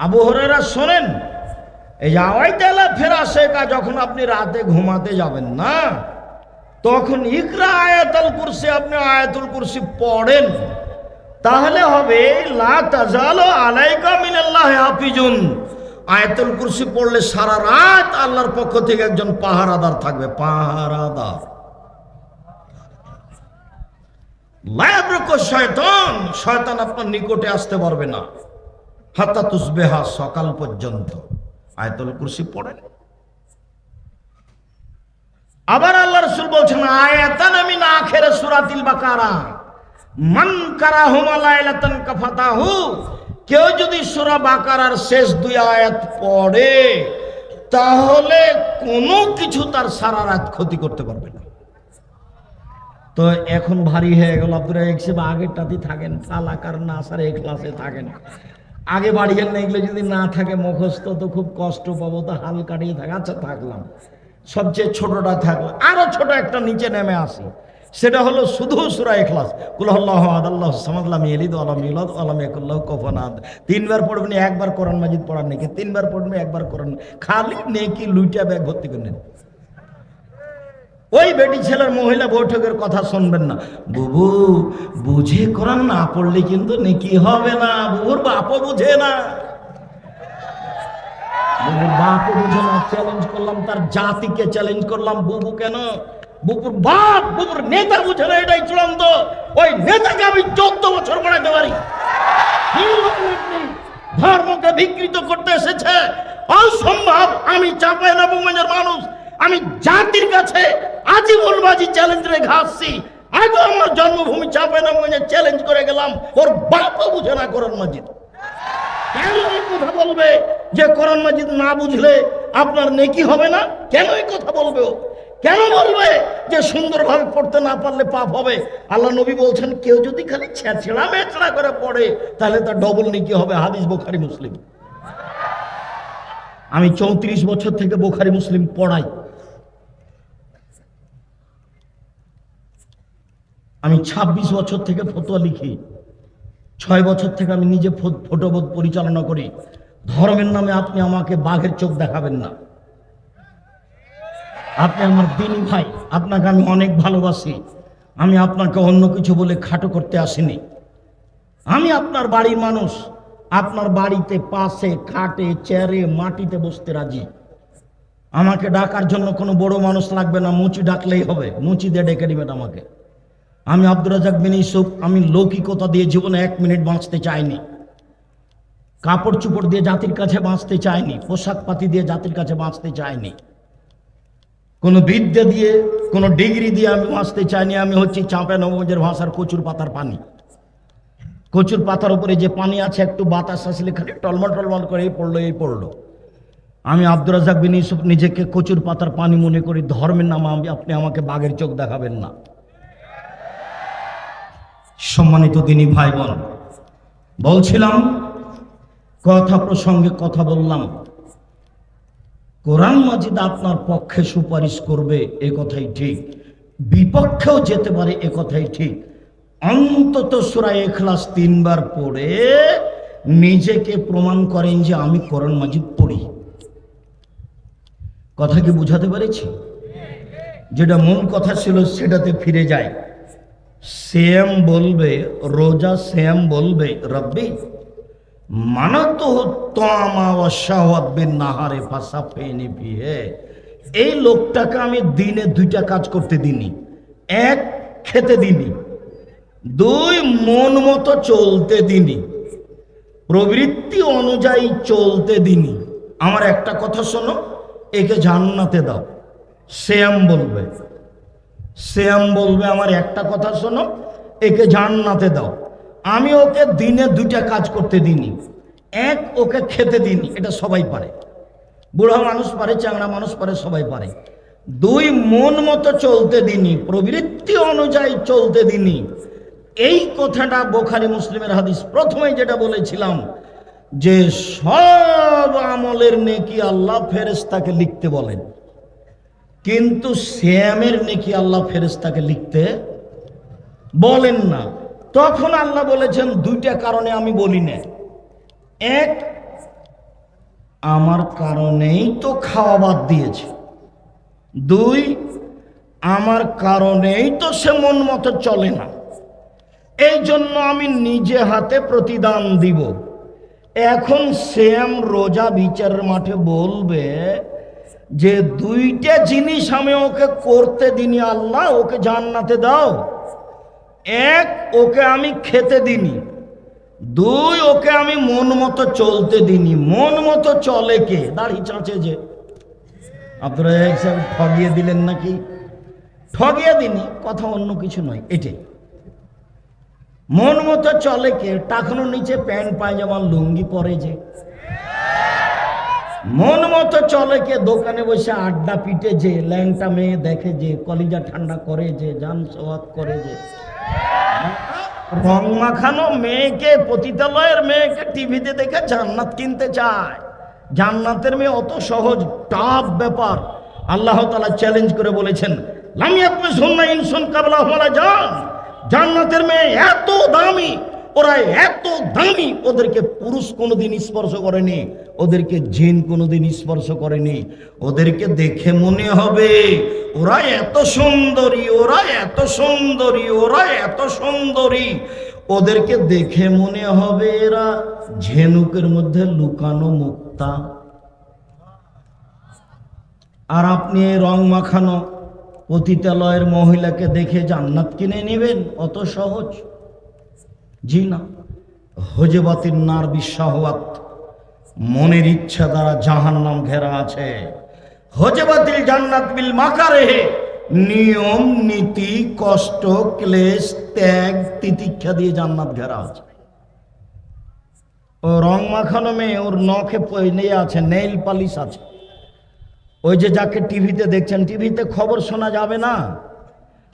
আবু হুরায়রা শোনেন, এই যে আওয়াইতালা ফেরাশেকা যখন আপনি রাতে ঘুমাতে যাবেন না, তখন ইকরা আয়াতুল কুরসি, আপনি আয়াতুল কুরসি পড়েন, তাহলে হবে লা তাজালু আলাইকা মিনাল্লাহি হাফিজুন। আয়াতুল কুরসি পড়লে সারা রাত আল্লাহর পক্ষ থেকে একজন পাহারাদার থাকবে, পাহারাদার। লা ইয়াবরুকু শয়তান, শয়তান আপনার নিকটে আসতে পারবে না হাত্তা তুসবিহা, সকাল পর্যন্ত আয়াতুল কুরসি পড়েন। আবার আল্লাহ রাসূল বলছেন আয়াতান মিন আখির সূরাতিল বাকারা মান কারাহুমা লাইলাতান কাফাতাহু, কেউ যদি সূরা বাকারার শেষ 2 আয়াত পড়ে তাহলে কোনো কিছু তার সারা রাত ক্ষতি করতে পারবে না। তো এখন ভারী হয়ে গেল, আপনারা একসেবা আগেরটাতেই থাকেন, ফালাক আর নাস আর ইখলাসে থাকেন। আগে বাড়িয়েন না, এগুলো যদি না থাকে মুখস্থ তো খুব কষ্ট পাবো, তো হাল কাটিয়ে থাকে। আচ্ছা থাকলাম, সবচেয়ে ছোটটা থাকলো, আরো ছোট একটা নিচে নেমে আসি, সেটা হলো শুধু সূরা ইখলাস। কুল হুয়াল্লাহু আহাদ আল্লাহুস সামাদ লাম ইয়ালিদ ওয়া লাম ইউলাদ ওয়া লাম ইয়াকুল লাহু কুফুয়ান আহাদ। 3 বার পড়বেন, একবার কোরআন মাজিদ পড়ার নেকি, 3 বার পড়বেন, একবার কোরআন, খালি নেকি লুইটা ব্যাগ ভর্তি করে নেন। ওই বেটি ছেলের মহিলা বৈঠকের কথা শুনবেন না, বুবু বুঝে কোরআন না পড়লে কিন্তু নেকি হবে না। বুবুর বাপও বুঝে না, বুবুর বাপও বুঝে না। চ্যালেঞ্জ করলাম, তার জাতিকে চ্যালেঞ্জ করলাম, বুবু কেন, বুবুর বাপ, বুবুর নেতা বুঝে না, এটাই চূড়ান্ত। ওই নেতাকে আমি 14 বছর পড়াতে পারি। ধর্মকে বিকৃত করতে এসেছে, অসম্ভব। আমি চাঁপাইনবাবগঞ্জের মানুষ, আমি জাতির কাছে আজীবনবাজি চ্যালেঞ্জ রেখে আসছি। আজও আমার জন্মভূমি চাঁপাইনবাবগঞ্জে চ্যালেঞ্জ করে গেলাম, ওর বাপও বুঝে না কোরআন মাজিদ। কেন এই কথা বলবে যে কোরআন মাজিদ না বুঝলে আপনার নেকি হবে না? কেন এই কথা বলবে ও? কেন বলবে যে সুন্দরভাবে পড়তে না পারলে পাপ হবে? আল্লাহ নবী বলছেন কেউ যদি খালি ছেঁচড়া মেচড়া করে পড়ে তাহলে তার ডবল নেকি হবে। হাদিস বুখারী মুসলিম। আমি 34 বছর থেকে বুখারী মুসলিম পড়াই। আমি 26 বছর থেকে ফতোয়া লিখি। 6 বছর থেকে আমি নিজে ফটোবোধ পরিচালনা করি। ধর্মের নামে আপনি আমাকে বাঘের চোখ দেখাবেন না। আপনি আমার দিনী ভাই, আপনাকে আমি অনেক ভালোবাসি। আমি আপনাকে অন্য কিছু বলে খাটো করতে আসিনি। আমি আপনার বাড়ির মানুষ, আপনার বাড়িতে পাশে খাটে চেয়ারে মাটিতে বসতে রাজি। আমাকে ডাকার জন্য কোনো বড় মানুষ লাগবে না, মুচি ডাকলেই হবে, মুচি দিয়ে ডেকে দিবেন আমাকে। আমি আব্দুর রাজ্জাক বিন ইউসুফ, আমি লৌকিকতা দিয়ে জীবনে 1 মিনিট বাঁচতে চাইনি। কাপড় চুপড় দিয়ে জাতির কাছে বাঁচতে চাইনি, পোশাক পাতি দিয়ে জাতির কাছে বাঁচতে চাইনি, কোনো বিদ্যা দিয়ে কোনো ডিগ্রি দিয়ে আমি বাঁচতে চাইনি। আমি হচ্ছি চাঁপাইনবাবগঞ্জের ভাষার কচুর পাতার পানি। কচুর পাতার উপরে যে পানি আছে, একটু বাতাস আসলে খালি টলমল টলমল করে এই পড়লো। আমি আব্দুর রাজ্জাক বিন ইউসুফ নিজেকে কচুর পাতার পানি মনে করি। ধর্মের নামে আপনি আমাকে বাঘের চোখ দেখাবেন না। সম্মানিত দিনী ভাই বোন, বলছিলাম, কথা প্রসঙ্গে কথা বললাম, কোরআন মাজিদ আপনার পক্ষে সুপারিশ করবে এ কথাই ঠিক, বিপক্ষেও যেতে পারে এ কথাই ঠিক। অন্তত সূরা ইখলাস 3 বার পড়ে নিজেকে প্রমাণ করেন যে আমি কোরআন মাজিদ পড়ি। কথা কি বুঝাতে পেরেছি? যেটা মূল কথা ছিল সেটাতে ফিরে যায়। শ্যাম বলবে, রোজা শ্যাম বলবে, রব্বি মানাতো তামা ওয়া শাহওয়াত বিন নাহারে ফাসাফিনি ফিহে। এই লোকটাকে আমি দিনে 2টা কাজ করতে দিনি। 1, খেতে দিনি। 2, মন মতো চলতে দিনি, প্রবৃত্তি অনুযায়ী চলতে দিনি। আমার একটা কথা শোনো, একে জান্নাতে দাও। শ্যাম বলবে, শ্যাম বলবে আমার একটা কথা শোনো, একে জান্নাতে দাও। আমি ওকে দিনে 2টা কাজ করতে দিনি। 1, ওকে খেতে দিনি, এটা সবাই পারে, বুড়া মানুষ পারে, চাংড়া মানুষ পারে, সবাই পারে। 2, মন মতো চলতে দিনি, প্রবৃত্তি অনুযায়ী চলতে দিনি। এই কথাটা বুখারী মুসলিমের হাদিস। প্রথমে যেটা বলেছিলাম যে সব আমলের নেকি আল্লাহ ফেরেশতাকে লিখতে বলেন, কিন্তু শ্যামের নেকি আল্লাহ ফেরেশতাকে লিখতে বলেন না। তখন আল্লাহ বলেছেন 2টা কারণে আমি বলি না। 1, আমার কারণেই তো খাওয়া বাদ দিয়েছে। 2, আমার কারণেই তো সে মন মতো চলে না, এই জন্য আমি নিজে হাতে প্রতিদান দিব। এখন সেম রোজা বিচারের মাঠে বলবে যে 2টা জিনিস আমি ওকে করতে দিনি, আল্লাহ ওকে জান্নাতে দাও। 1, ওকে আমি খেতে দিনি। 2, ওকে আমি মন মতো চলতে দিনি। মন মতো চলে কে? দাড়ি চাঁচে যে। আপনারা ঠগিয়ে দিলেন নাকি? ঠগিয়ে দিনি, কথা অন্য কিছু নয়, এটাই। মন মতো চলে কে? টাকানোর নিচে প্যান্ট পায়জামা লুঙ্গি পরে যে। মন মতো চলে কে? দোকানে বসে আড্ডা পিটে যে, ল্যাংটা মেয়ে দেখে যে, কলিজা ঠান্ডা করে যে, জান সোয়াদ করে যে। রং মাখানো মেয়েকে, পতিতালয়ের মেয়েকে টিভিতে দেখে জান্নাত কিনতে চায়। জান্নাতের মেয়ে অত সহজ? টাফ ব্যাপার। আল্লাহ তাআলা চ্যালেঞ্জ করে বলেছেন, লাম ইয়াতমিসহুন্না ইনসুন ক্বাবলাহুম ওয়ালা জান। জান্নাতের মেয়ে এত দামি, ওরা এত দামি, ওদেরকে পুরুষ কোনোদিন স্পর্শ করেনি, ওদেরকে জিন কোনোদিন স্পর্শ করেনি। ওদেরকে দেখে মনে হবে ওরা এত সুন্দরী, ওরা এত সুন্দরী, ওরা এত সুন্দরী। ওদেরকে দেখে মনে হবে এরা ঝিনুকের মধ্যে লুকানো মুক্তা। আর আপনি রং মাখানো পতিতালয়ের মহিলাকে দেখে জান্নাত কিনে নেবেন? অত সহজ? জি না। হুজবাতিন নার বিশাহওয়াত, মনের ইচ্ছা দ্বারা জাহান্নাম ঘেরা আছে। হুজবাতিল জান্নাত বিল মাকারিহ, নিয়ম নীতি কষ্ট ক্লেশ ত্যাগ তিতিক্ষা দিয়ে জান্নাত ঘেরা আছে। ও রং মাখানো মেয়ে, ওর নখে নিয়ে আছে নেইল পালিশ আছে। ওই যে যাকে টিভিতে দেখছেন, টিভিতে খবর শোনা যাবে না।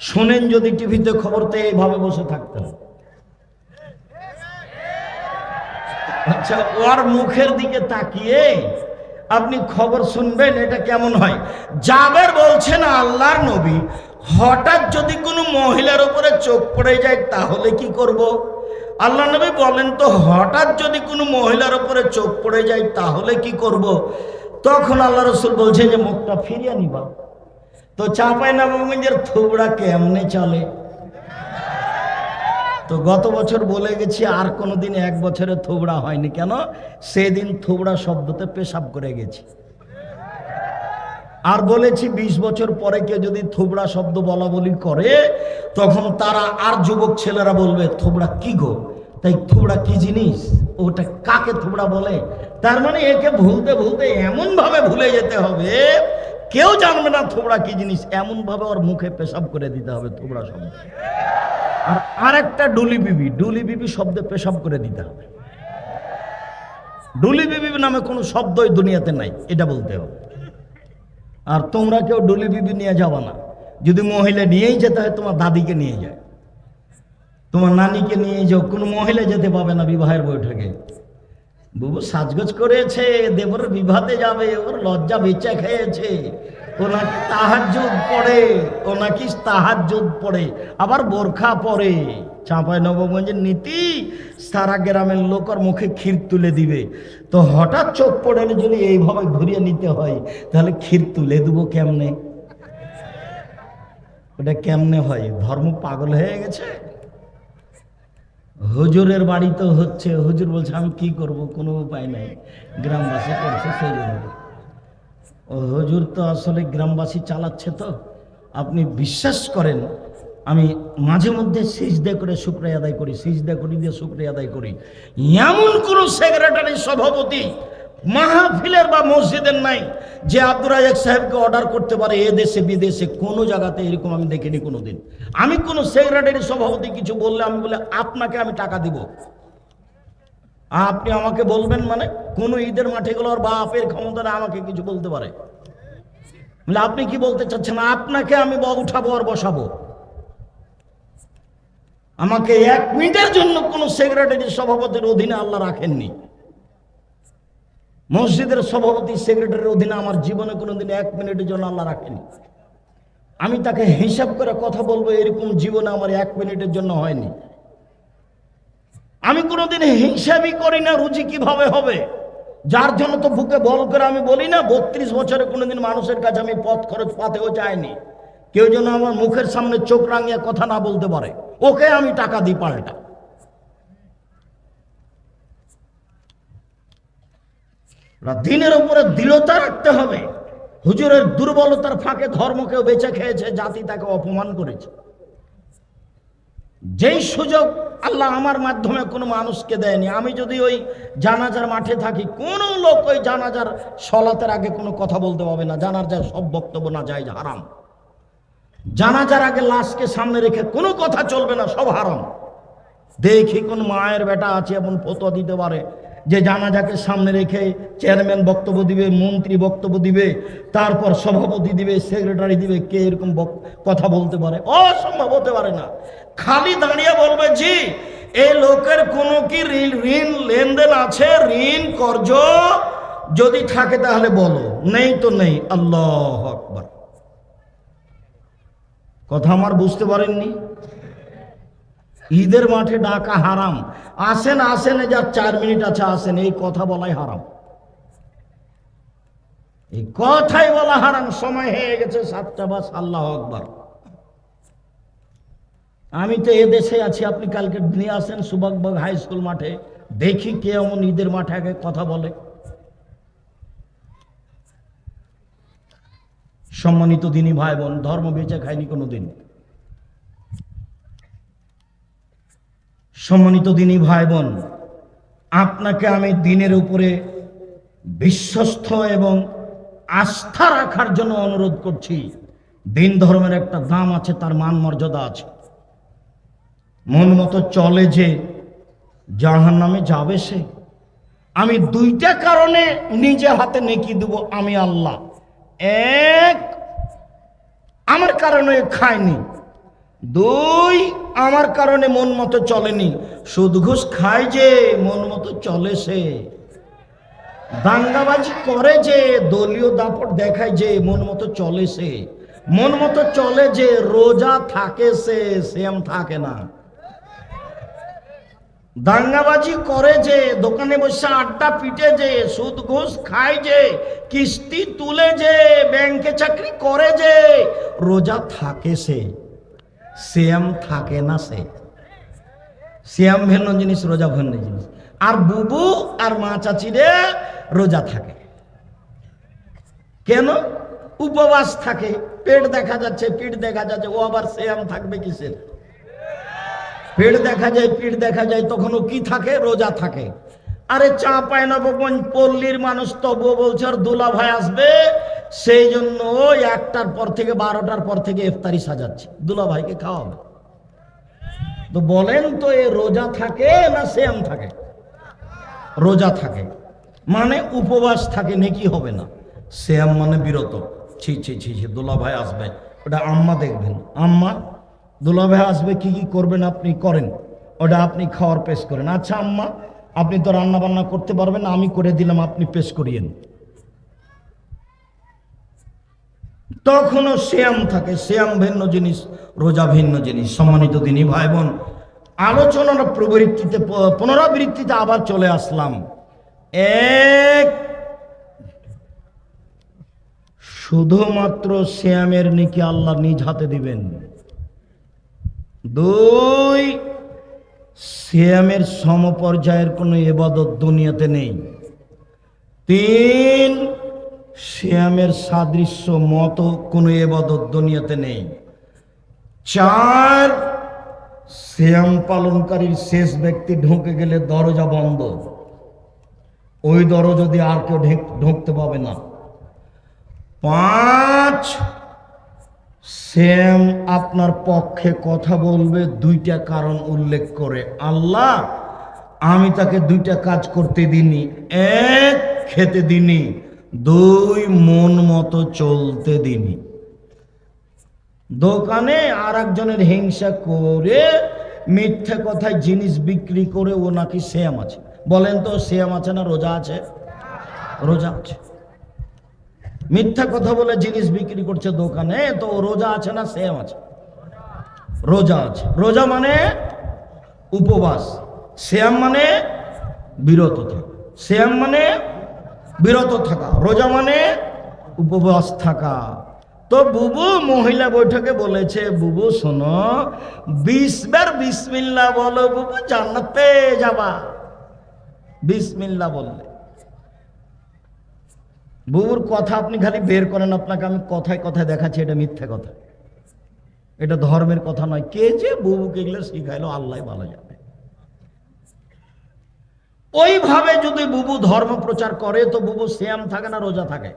শোনেন যদি টিভিতে খবর, তো এইভাবে বসে থাকতেন। আচ্ছা, ওর মুখের দিকে তাকিয়ে আপনি খবর শুনবেন, এটা কেমন হয়? জাবের বলছেন আল্লাহর নবী, হঠাৎ যদি কোনো মহিলার উপরে চোখ পড়ে যায় তাহলে কি করব? আল্লাহ নবী বলেন, তো হঠাৎ যদি কোনো মহিলার উপরে চোখ পড়ে যায় তাহলে কি করব? তখন আল্লাহ রসুল বলছেন যে মুখটা ফিরিয়ে নিবা। তো চাঁপাইনবাবগঞ্জের থুবড়া কেমনে চলে? তো গত বছর বলে গেছি, আর কোনোদিন 1 বছরে থুবড়া হয়নি। কেন? সেদিন থুবড়া শব্দতে পেশাব করে গেছি। আর বলেছি 20 বছর পরে কেউ যদি থুবড়া শব্দ বলা বলি করে, তখন তারা আর যুবক ছেলেরা বলবে, থুবড়া কি গো? তাই থুবড়া কি জিনিস? ওটা কাকে থুবড়া বলে? তার মানে একে ভুলতে ভুলতে এমন ভাবে ভুলে যেতে হবে, কেউ জানবে না থুবড়া কি জিনিস। এমন ভাবে ওর মুখে পেশাব করে দিতে হবে থুবড়া শব্দ। আর আরেকটা ডুলি বিবি শব্দে পেশাব করে দিতে হবে। ডুলি বিবি নামে কোনো শব্দই দুনিয়াতে নাই, এটা বলতে হবে। আর তোমরা কেউ ডুলি বিবি নিয়ে যাবা না। যদি মহিলা নিয়েই যেতে হয়, তোমার দাদিকে নিয়ে যায়, তোমার নানিকে নিয়ে যাও। কোনো মহিলা যেতে পাবে না বিবাহের বৈঠকে। বুবু সাজগোজ করেছে, দেবর বিবাহতে যাবে, ওর লজ্জা বেচা খেয়েছে, ও নাকি তাহাজ্জুদ পড়ে, ও নাকি তাহাজ্জুদ পড়ে, আবার বোরখা পরে। চাঁপাইনবাবগঞ্জের নীতি, সারা গ্রামের লোক ওর মুখে ক্ষীর তুলে দিবে। তো হঠাৎ চোখ পড়লে যদি এইভাবে ঘুরিয়ে নিতে হয়, তাহলে ক্ষীর তুলে দেবো কেমনে? ওটা কেমনে হয়? ধর্ম পাগল হয়ে গেছে। হুজুরের বাড়ি তো হচ্ছে, হুজুর বলছে আমি কি করব, কোনো উপায় নাই, গ্রামবাসী করছে সেই জন্য। ও হুজুর তো আসলে গ্রামবাসী চালাচ্ছে। তো আপনি বিশ্বাস করেন, আমি মাঝে মধ্যে সিজদা করে শুকরিয়া আদায় করি, সিজদা করি দিয়ে শুকরিয়া আদায় করি। এমন কোন সেক্রেটারি সভাপতি মাহফিলের বা মসজিদের নাই যে আব্দুর রাজ্জাক সাহেবকে অর্ডার করতে পারে। এ দেশে বিদেশে কোনো জায়গাতে এরকম আমি দেখিনি কোনোদিন। আমি কোনো সেক্রেটারি সভাপতি কিছু বললে আমি বলে আপনাকে আমি টাকা দিব, আপনি আমাকে বলবেন, মানে কোন ঈদের মাঠে গেল আর বাপের ক্ষমতা আমাকে কিছু বলতে পারে? বলে আপনি কি বলতে চাচ্ছেন? আপনাকে আমি উঠাবো আর বসাবো। আমাকে 1 মিনিটের জন্য কোন সেক্রেটারি সভাপতির অধীনে আল্লাহ রাখেননি। মসজিদের সভাপতি সেক্রেটারির অধীনে আমার জীবনে কোনোদিন 1 মিনিটের জন্য আল্লাহ রাখেনি। আমি তাকে হিসাব করে কথা বলবো এরকম জীবনে আমার 1 মিনিটের জন্য হয়নি। আমি কোনোদিন হিসাবই করি না রুজি কিভাবে হবে। যার জন্য তো বুকে বল করে আমি বলি না, 32 বছরে কোনোদিন মানুষের কাছে আমি পথ খরচ পাতেও যাইনি। কেউ যেন আমার মুখের সামনে চোখ রাঙিয়ে কথা না বলতে পারে, ওকে আমি টাকা দিই পাল্টা। দিনের উপরে দৃঢ়তা রাখতে হবে। হুজুরের দুর্বলতার ফাঁকে ধর্মকেও বেঁচে খেয়েছে, জাতি তাকে অপমান করেছে। যেই সুযোগ আল্লাহ আমার মাধ্যমে কোনো মানুষকে দেয়নি, আমি যদি ওই জানাজার মাঠে থাকি, কোনো লোক ওই জানাজার সলাতের আগে কোনো কথা বলতে পারবে না। জানাজার সব বক্তব্য না যায় হারাম। জানাজার আগে লাশকে সামনে রেখে কোনো কথা চলবে না, সব হারাম। দেখি কোন মায়ের বেটা আছে এমন ফতোয়া দিতে পারে যে জানাজাকে সামনে রেখে চেয়ারম্যান বক্তব্য দিবে, মন্ত্রী বক্তব্য দিবে, তারপর সভাপতি দিবে, সেক্রেটারি দিবে, কে এরকম কথা বলতে পারে? অসম্ভব, হতে পারে না। খালি দাঁড়িয়ে বলবে জি এই লোকের কোনো কি ঋণ লেনদেন আছে, ঋণ কর্জ যদি থাকে তাহলে বলো, নেই তো নেই। আল্লাহু আকবার। কথা আমার বুঝতে পারেননি? ঈদের মাঠে ডাকা হারাম। আসেন আসেন, যার 4 মিনিট আছে আসেন, এই কথা বলাই হারাম। এই কথাই বলা হারাম। সময় হয়ে গেছে 7টা বাস। আল্লাহু আকবার। আমি তো এদেশে আছি, আপনি কালকে নিয়ে আসেন সুবাকবাগ হাই স্কুল মাঠে, দেখি কে এমন ঈদের মাঠে আগে কথা বলে। সম্মানিত দিনী ভাই বোন, ধর্ম বেঁচে খায়নি কোনোদিন। সম্মানিত দিনী ভাই বোন, আপনাকে আমি দিনের উপরে বিশ্বস্ত এবং আস্থা রাখার জন্য অনুরোধ করছি। দিন ধর্মের একটা দাম আছে, তার মান মর্যাদা আছে। মন মতো চলে যে জাহান্নামে যাবে সে। আমি 2টা কারণে নিজে হাতে নেকি দেব আমি আল্লাহ। এক, আমার কারণে খায়নি। 2, আমার কারণে মন মতো চলেনি। সুদ ঘুষ খায় যে, মন মতো চলে সে। দাঙ্গাবাজি করে যে, দলীয় দাপট দেখায় যে, মন মতো চলে সে। মন মতো চলে যে, রোজা থাকে সে, সেম থাকে না। দাঙ্গাবাজি করে যে, দোকানে বসে আড্ডা পিটে যে, সুদ ঘুষ খায় যে, কিস্তি তুলে যে, ব্যাংকে চাকরি করে যে, রোজা থাকে সে, শ্যাম থাকে না সে। শ্যাম ভিন্ন জিনিস, রোজা ভিন্ন জিনিস। আর বুবু আর মা চাচিরে রোজা থাকে কেন? উপবাস থাকে, পেট দেখা যাচ্ছে, পিঠ দেখা যাচ্ছে, ও আবার শ্যাম থাকবে কিসের? পেট দেখা যায়, পিঠ দেখা যায়, তখন ও কি থাকে? রোজা থাকে। আরে চাঁপাইনবাবগঞ্জ পল্লীর মানুষ তবুও বলছে আর দুলা ভাই আসবে, সেই জন্য 1টার পর থেকে 12টার পর থেকে ইফতারি সাজাচ্ছে, দুলা ভাইকে খাওয়াবে। তো বলেন তো, এ রোজা থাকে না শ্যাম থাকে? রোজা থাকে মানে উপবাস থাকে, নেকি হবে না। শ্যাম মানে বিরত। ছি ছি ছি ছি, দুলা ভাই আসবে, ওটা আম্মা দেখবেন। আম্মা, দুলা ভাই আসবে, কি কি করবেন আপনি করেন, ওটা আপনি খাওয়ার পেশ করেন। আচ্ছা আম্মা, আপনি তো রান্না বান্না করতে পারবেন না, আমি করে দিলাম, আপনি পেশ করিয়েন। তখনও শ্যাম থাকে। শ্যাম ভিন্ন জিনিস, রোজা ভিন্ন জিনিস। সম্মানিত দিনী ভাই বোন, আলোচনার পুনরাবৃত্তিতে আবার চলে আসলাম। এক, শুধুমাত্র শ্যামের নেকি আল্লাহ নিজ হাতে দিবেন। 2, শ্যামের সমপর্যায়ের কোনো ইবাদত দুনিয়াতে নেই। 3, শ্যামের সাদৃশ্য মতো কোনো ইবাদত দুনিয়াতে নেই। 4, শ্যাম পালনকারীর শেষ ব্যক্তি ঢুকে গেলে দরজা বন্ধ, ওই দরজা দিয়ে আর কেউ ঢুকতে পাবে না। 5, শ্যাম আপনার পক্ষে কথা বলবে 2টা কারণ উল্লেখ করে। আল্লাহ, আমি তাকে 2টা কাজ করতে দিনি। 1, খেতে দিনি। 2, মন মতো চলতে দিনি। দোকানে আর একজনের হিংসা করে মিথ্যে কথায় জিনিস বিক্রি করে ও নাকি শ্যাম আছে। বলেন তো, শ্যাম আছে না রোজা আছে? রোজা আছে। মিথ্যা কথা বলে জিনিস বিক্রি করছে দোকানে, তো রোজা আছে না শ্যাম আছে? রোজা আছে। রোজা মানে উপবাস, শ্যাম মানে বিরত থাকা। শ্যাম মানে বিরত থাকা। রোজা মানে উপবাস থাকা। তো বুবু মহিলা বৈঠকে বলেছে, বুবু শোনো, 20 বার বিসমিল্লাহ বলো বুবু, জান্নাতে যাবা। বিসমিল্লাহ বললে। বুবুর কথা আপনি খালি বের করেন, আপনাকে আমি কথায় কথায় দেখাচ্ছি এটা মিথ্যা কথা, এটা ধর্মের কথা নয়। কে যে বুবুকে এগুলো শিখাইলো আল্লাহ ভালো জানে। ওইভাবে যদি বুবু ধর্ম প্রচার করে তো বুবু সিয়াম থাকে না রোজা থাকে?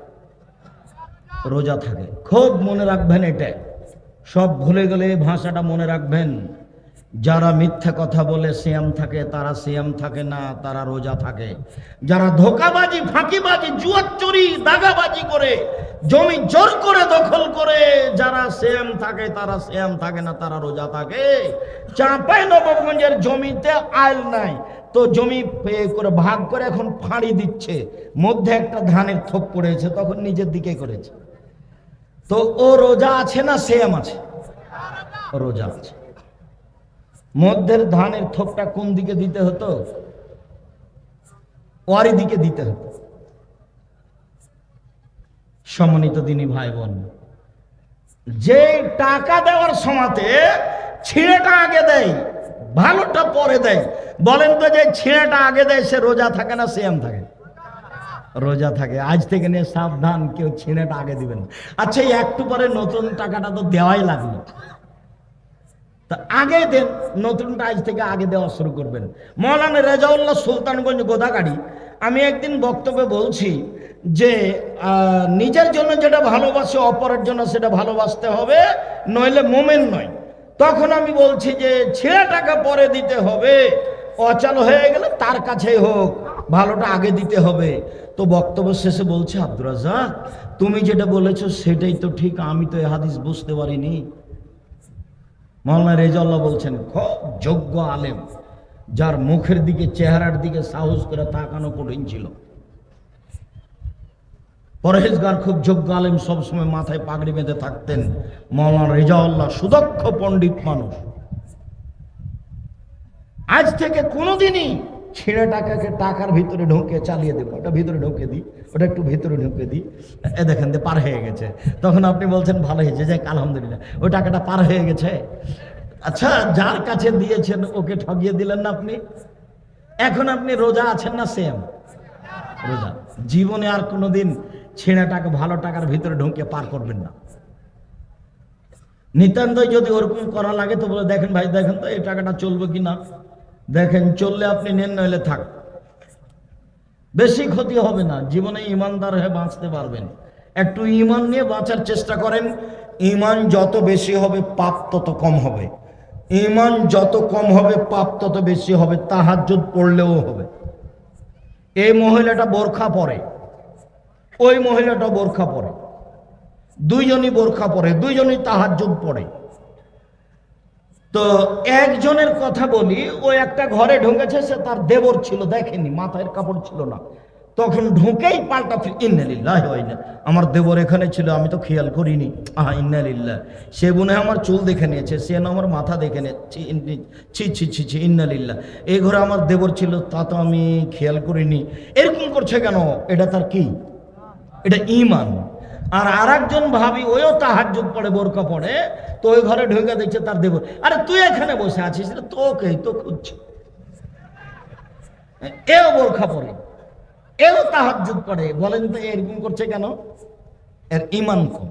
রোজা থাকে। খুব মনে রাখবেন, এটা সব ভুলে গেলে এই ভাষাটা মনে রাখবেন। যারা মিথ্যা কথা বলে সিয়াম থাকে, তারা সিয়াম থাকে না, তারা রোজা থাকে। যারা ধোকাবাজি, ফাঁকিবাজি, জুয়াচুরি, দাগাবাজি করে জমি জোর করে দখল করে যারা সিয়াম থাকে, তারা সিয়াম থাকে না, তারা রোজা থাকে। চাঁপাইনবাবগঞ্জের জমিতে আইল নাই, তো জমি করে ভাগ করে এখন ফাঁড়ি দিচ্ছে, মধ্যে একটা ধানের থোপ পড়েছে, তখন নিজের দিকে করেছে। তো ও রোজা আছে না সিয়াম আছে? রোজা আছে। মধ্যের ধানের থোপটা কোন দিকে দিতে হতো? ওয়ারি দিকে দিতে হতো। সম্মানিত দিনী ভাই বোন, যে টাকা দেওয়ার সময়তে ছিঁড়েটা আগে দেয়, ভালোটা পরে দেয়, বলেন তো যে ছিঁড়েটা আগে দেয় সে রোজা থাকে না সিয়াম থাকে? রোজা থাকে। আজ থেকে নিয়ে সাবধান, কেউ ছিঁড়েটা আগে দিবেন। আচ্ছা, একটু পরে নতুন টাকাটা তো দেওয়াই লাগলো, তা আগে দেন, নতুনটা আজ থেকে আগে দেওয়া শুরু করবেন। মৌলানা রেজাউল্লাহ সুলতানগঞ্জ গোদাগাড়ি, আমি একদিন বক্তব্যে বলছি যে নিজের জন্য যেটা ভালোবাসে অপরের জন্য সেটা ভালোবাসতে হবে, নইলে মোমেন নয়। তখন আমি বলছি যে ছেঁড়া টাকা পরে দিতে হবে, অচল হয়ে গেলে তার কাছেই হোক, ভালোটা আগে দিতে হবে। তো বক্তব্য শেষে বলছে, আব্দুর রাজ্জাক তুমি যেটা বলেছো সেটাই তো ঠিক, আমি তো এ হাদিস বুঝতে পারিনি। মাওলানা রেজাউল্লাহ বলছেন, খুব যোগ্য আলেম, যার মুখের দিকে, চেহারার দিকে সাহস করে তাকানো কঠিন ছিল। পরহেজগার, খুব যোগ্য আলেম, সবসময় মাথায় পাগড়ি বেঁধে থাকতেন। মাওলানা রেজাউল্লাহ সুদক্ষ পণ্ডিত মানুষ। আজ থেকে কোনোদিনই ছিঁড়ে টাকাকে টাকার ভিতরে ঢুকে চালিয়ে দেবো, ওটা ভিতরে ঢুকে দিই, ওটা একটু ভিতরে ঢুকে দিই, এ দেখেন পার হয়ে গেছে। তখন আপনি বলছেন ভালো হয়েছে, যাক আলহামদুলিল্লাহ, ওই টাকাটা পার হয়ে গেছে। আচ্ছা, যার কাছে দিয়েছেন ওকে ঠগিয়ে দিলেন না আপনি। এখন আপনি রোজা আছেন না সিয়াম? রোজা। জীবনে আর কোনোদিন ছিঁড়ে টাকা, ভালো টাকার ভিতরে ঢুকে পার করবেন না। নিতান্তই যদি ওরকম করা লাগে তো বলে, দেখেন ভাই, দেখেন তো এই টাকাটা চলবে কিনা, দেখেন চললে আপনি নেন, নইলে থাক, বেশি ক্ষতি হবে না। জীবনে ইমানদার হয়ে বাঁচতে পারবেন। একটু ইমান নিয়ে বাঁচার চেষ্টা করেন। ইমান যত বেশি হবে পাপ তত কম হবে, ইমান যত কম হবে পাপ তত বেশি হবে। তাহাজ্জুদ পড়লেও হবে। এই মহিলাটা বোরখা পরে, ওই মহিলাটা বোরখা পরে, দুইজনই বোরখা পরে, দুইজনই তাহাজ্জুদ পড়ে। তো একজনের কথা বলি, ও একটা ঘরে ঢুকেছে, সে তার দেবর ছিল, দেখেনি, মাথায় কাপড় ছিল না, তখন ঢুকেই পাল্টা ফির ইন্নালিল্লাহি ওয়া ইন্না, আমার দেবর এখানে ছিল, আমি তো খেয়াল করিনি, আহা ইন্নালিল্লাহ, সে মনে হয় আমার চুল দেখে নিয়েছে, সে না আমার মাথা দেখে নিয়েছে, ছি ছি ছি ছি ইন্নালিল্লাহ, এই ঘরে আমার দেবর ছিল, তা তো আমি খেয়াল করিনি। এরকম করছে কেন? এটা তার কি? এটা ঈমান। আর আরেকজন ভাবি, ওইও তাহাজ্জুদ পড়ে, বোরকা পড়ে, তো ওই ঘরে ঢুকে দেখছে তার দেবর, আরে তুই এখানে বসে আছিস, তোকে তো খুঁজছে। এও বোরখা পড়ে, এও তাহাজ্জুদ পড়ে, বলেন তো এরকম করছে কেন? এর ঈমান কম।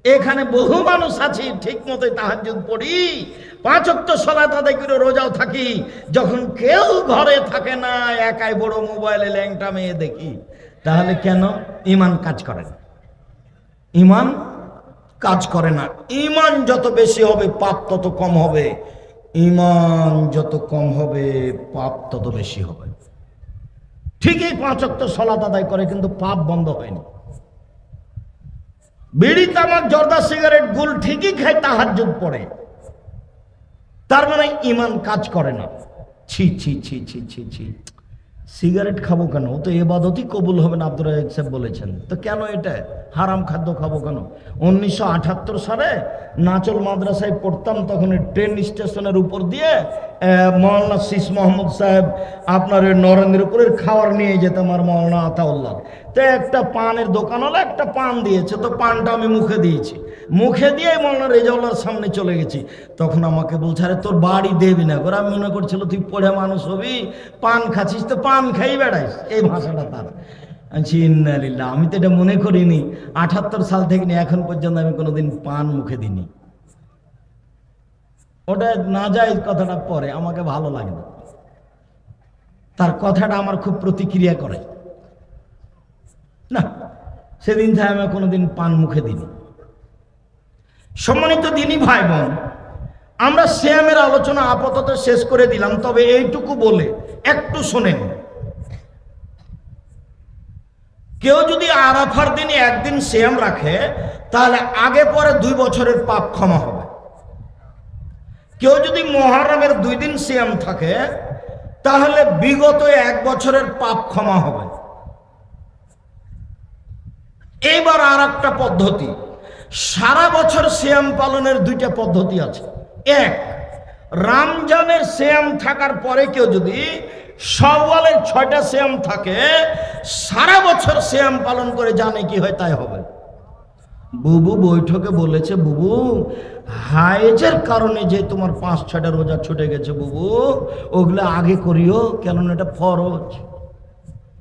এখানে বহু মানুষ আছে ঠিক মতোই তাহাজ্জুদ পড়ি, 5 ওয়াক্ত সালাত আদায় করে রোজাও থাকি, যখন কেউ ঘরে থাকে না, একাই বড় মোবাইলে ল্যাংটা মেয়ে দেখি। তাহলে কেন? ঈমান কাজ করে না, ঈমান কাজ করে না। ঈমান যত বেশি হবে পাপ তত কম হবে, ঈমান যত কম হবে পাপ তত বেশি হবে। ঠিকই 5 ওয়াক্ত সালাত আদায় করে, কিন্তু পাপ বন্ধ হয়নি। বিড়ি, তামাক, জর্দা, সিগারেট, গুল ঠিকই খায়, তাহাজ্জুদ পড়ে, তার মানে ঈমান কাজ করে না। ছি ছি ছি ছি ছি ছি, সিগারেট খাবো কেন? ও তো এবাদতই কবুল হবে না, আব্দুর রাজ্জাক সাহেব বলেছেন। তো কেন এটা হারাম খাদ্য খাবো কেন? 1978 সালে নাচল মাদ্রাসায় পড়তাম, তখন ট্রেন স্টেশনের উপর দিয়ে মৌলানা শীষ মোহাম্মদ সাহেব আপনার নরেন্দ্রপুরের খাবার নিয়ে যেতাম, আর মৌলানা আতাউল্লাহ। তো একটা পানের দোকান হলো, একটা পান দিয়েছে, তো পানটা আমি মুখে দিয়েছি, মুখে দিয়ে মৌলানা রেজাউল্লাহর সামনে চলে গেছি। তখন আমাকে বলছে, আরে তোর বাড়ি দেবি না। ওরা মনে করছিল তুই পড়ে মানুষ হবি, পান খাচ্ছিস, তো পান খাই বেড়াইস, এই ভাষাটা তার। আমি তো এটা মনে করিনি। 78 সাল থেকে নিয়ে এখন পর্যন্ত আমি কোনোদিন পান মুখে দিইনি। ওটা না যায় কথাটা পরে, আমাকে ভালো লাগে না, তার কথাটা আমার খুব প্রতিক্রিয়া করে না। সেদিন থেকে আমি কোনোদিন পান মুখে দিইনি। সম্মানিত দিনী ভাই বোন, আমরা সিয়ামের আলোচনা আপাতত শেষ করে দিলাম, তবে এইটুকু বলে একটু শোনেন। কেউ যদি আরাফার দিনে একদিন সিয়াম রাখে, তাহলে আগে পরে 2 বছরের পাপ ক্ষমা হবে। কেউ যদি মুহররমের 2 দিন সিয়াম থাকে, তাহলে বিগত 1 বছরের পাপ ক্ষমা হবে। এবার আর একটা পদ্ধতি, সারা বছর সিয়াম পালনের 2টা পদ্ধতি আছে। এক, রমজানের সিয়াম থাকার পরে কেউ যদি শাওয়ালের 6টা সিয়াম থাকে, সারা বছর সিয়াম পালন করে জানে কি হয় তাই হবে। বুবু বৈঠকে বলেছে, বুবু হায়েজের কারণে যে তোমার 5-6টা রোজা ছুটে গেছে, বুবু ওগুলা আগে করিও, কেননা এটা ফরজ,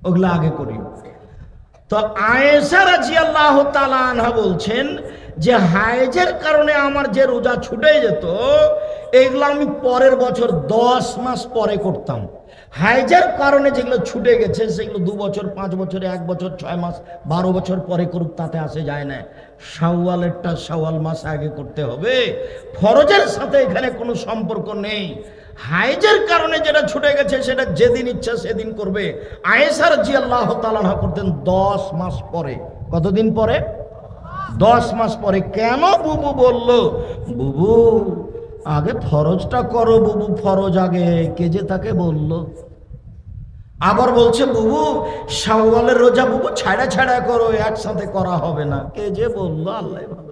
ওগুলা আগে করিও। তো আয়েশা রাদিয়াল্লাহু তাআলা আনহা বলছেন যে হায়েজের কারণে আমার যে রোজা ছুটে যেত, এইগুলো আমি পরের বছর 10 মাস পরে করতাম। হায়েজের কারণে যেগুলো ছুটে গেছে সেগুলো 2 বছর, 5 বছর, 1 বছর, 6 মাস, 12 বছর পরে করুক, তাতে আসে যায় না। শাওয়ালেরটা শাওয়াল মাস আগে করতে হবে, ফরজের সাথে এখানে কোনো সম্পর্ক নেই। হায়েজের কারণে যেটা ছুটে গেছে সেটা যেদিন ইচ্ছা সেদিন করবে। আয়েশা রাদিয়াল্লাহু তাআলা আনহা করতেন 10 মাস পরে। কতদিন পরে? 10 মাস পরে। কেন বুবু বলল? বুবু আগে ফরজটা করো, বুবু ফরজ আগে, কে যে তাকে বলল। আবার বলছে বুবু শাওয়ালের রোজা বুবু ছাড়া ছাড়া করো, একসাথে করা হবে না, কে যে বলল, আল্লাহ ভালো।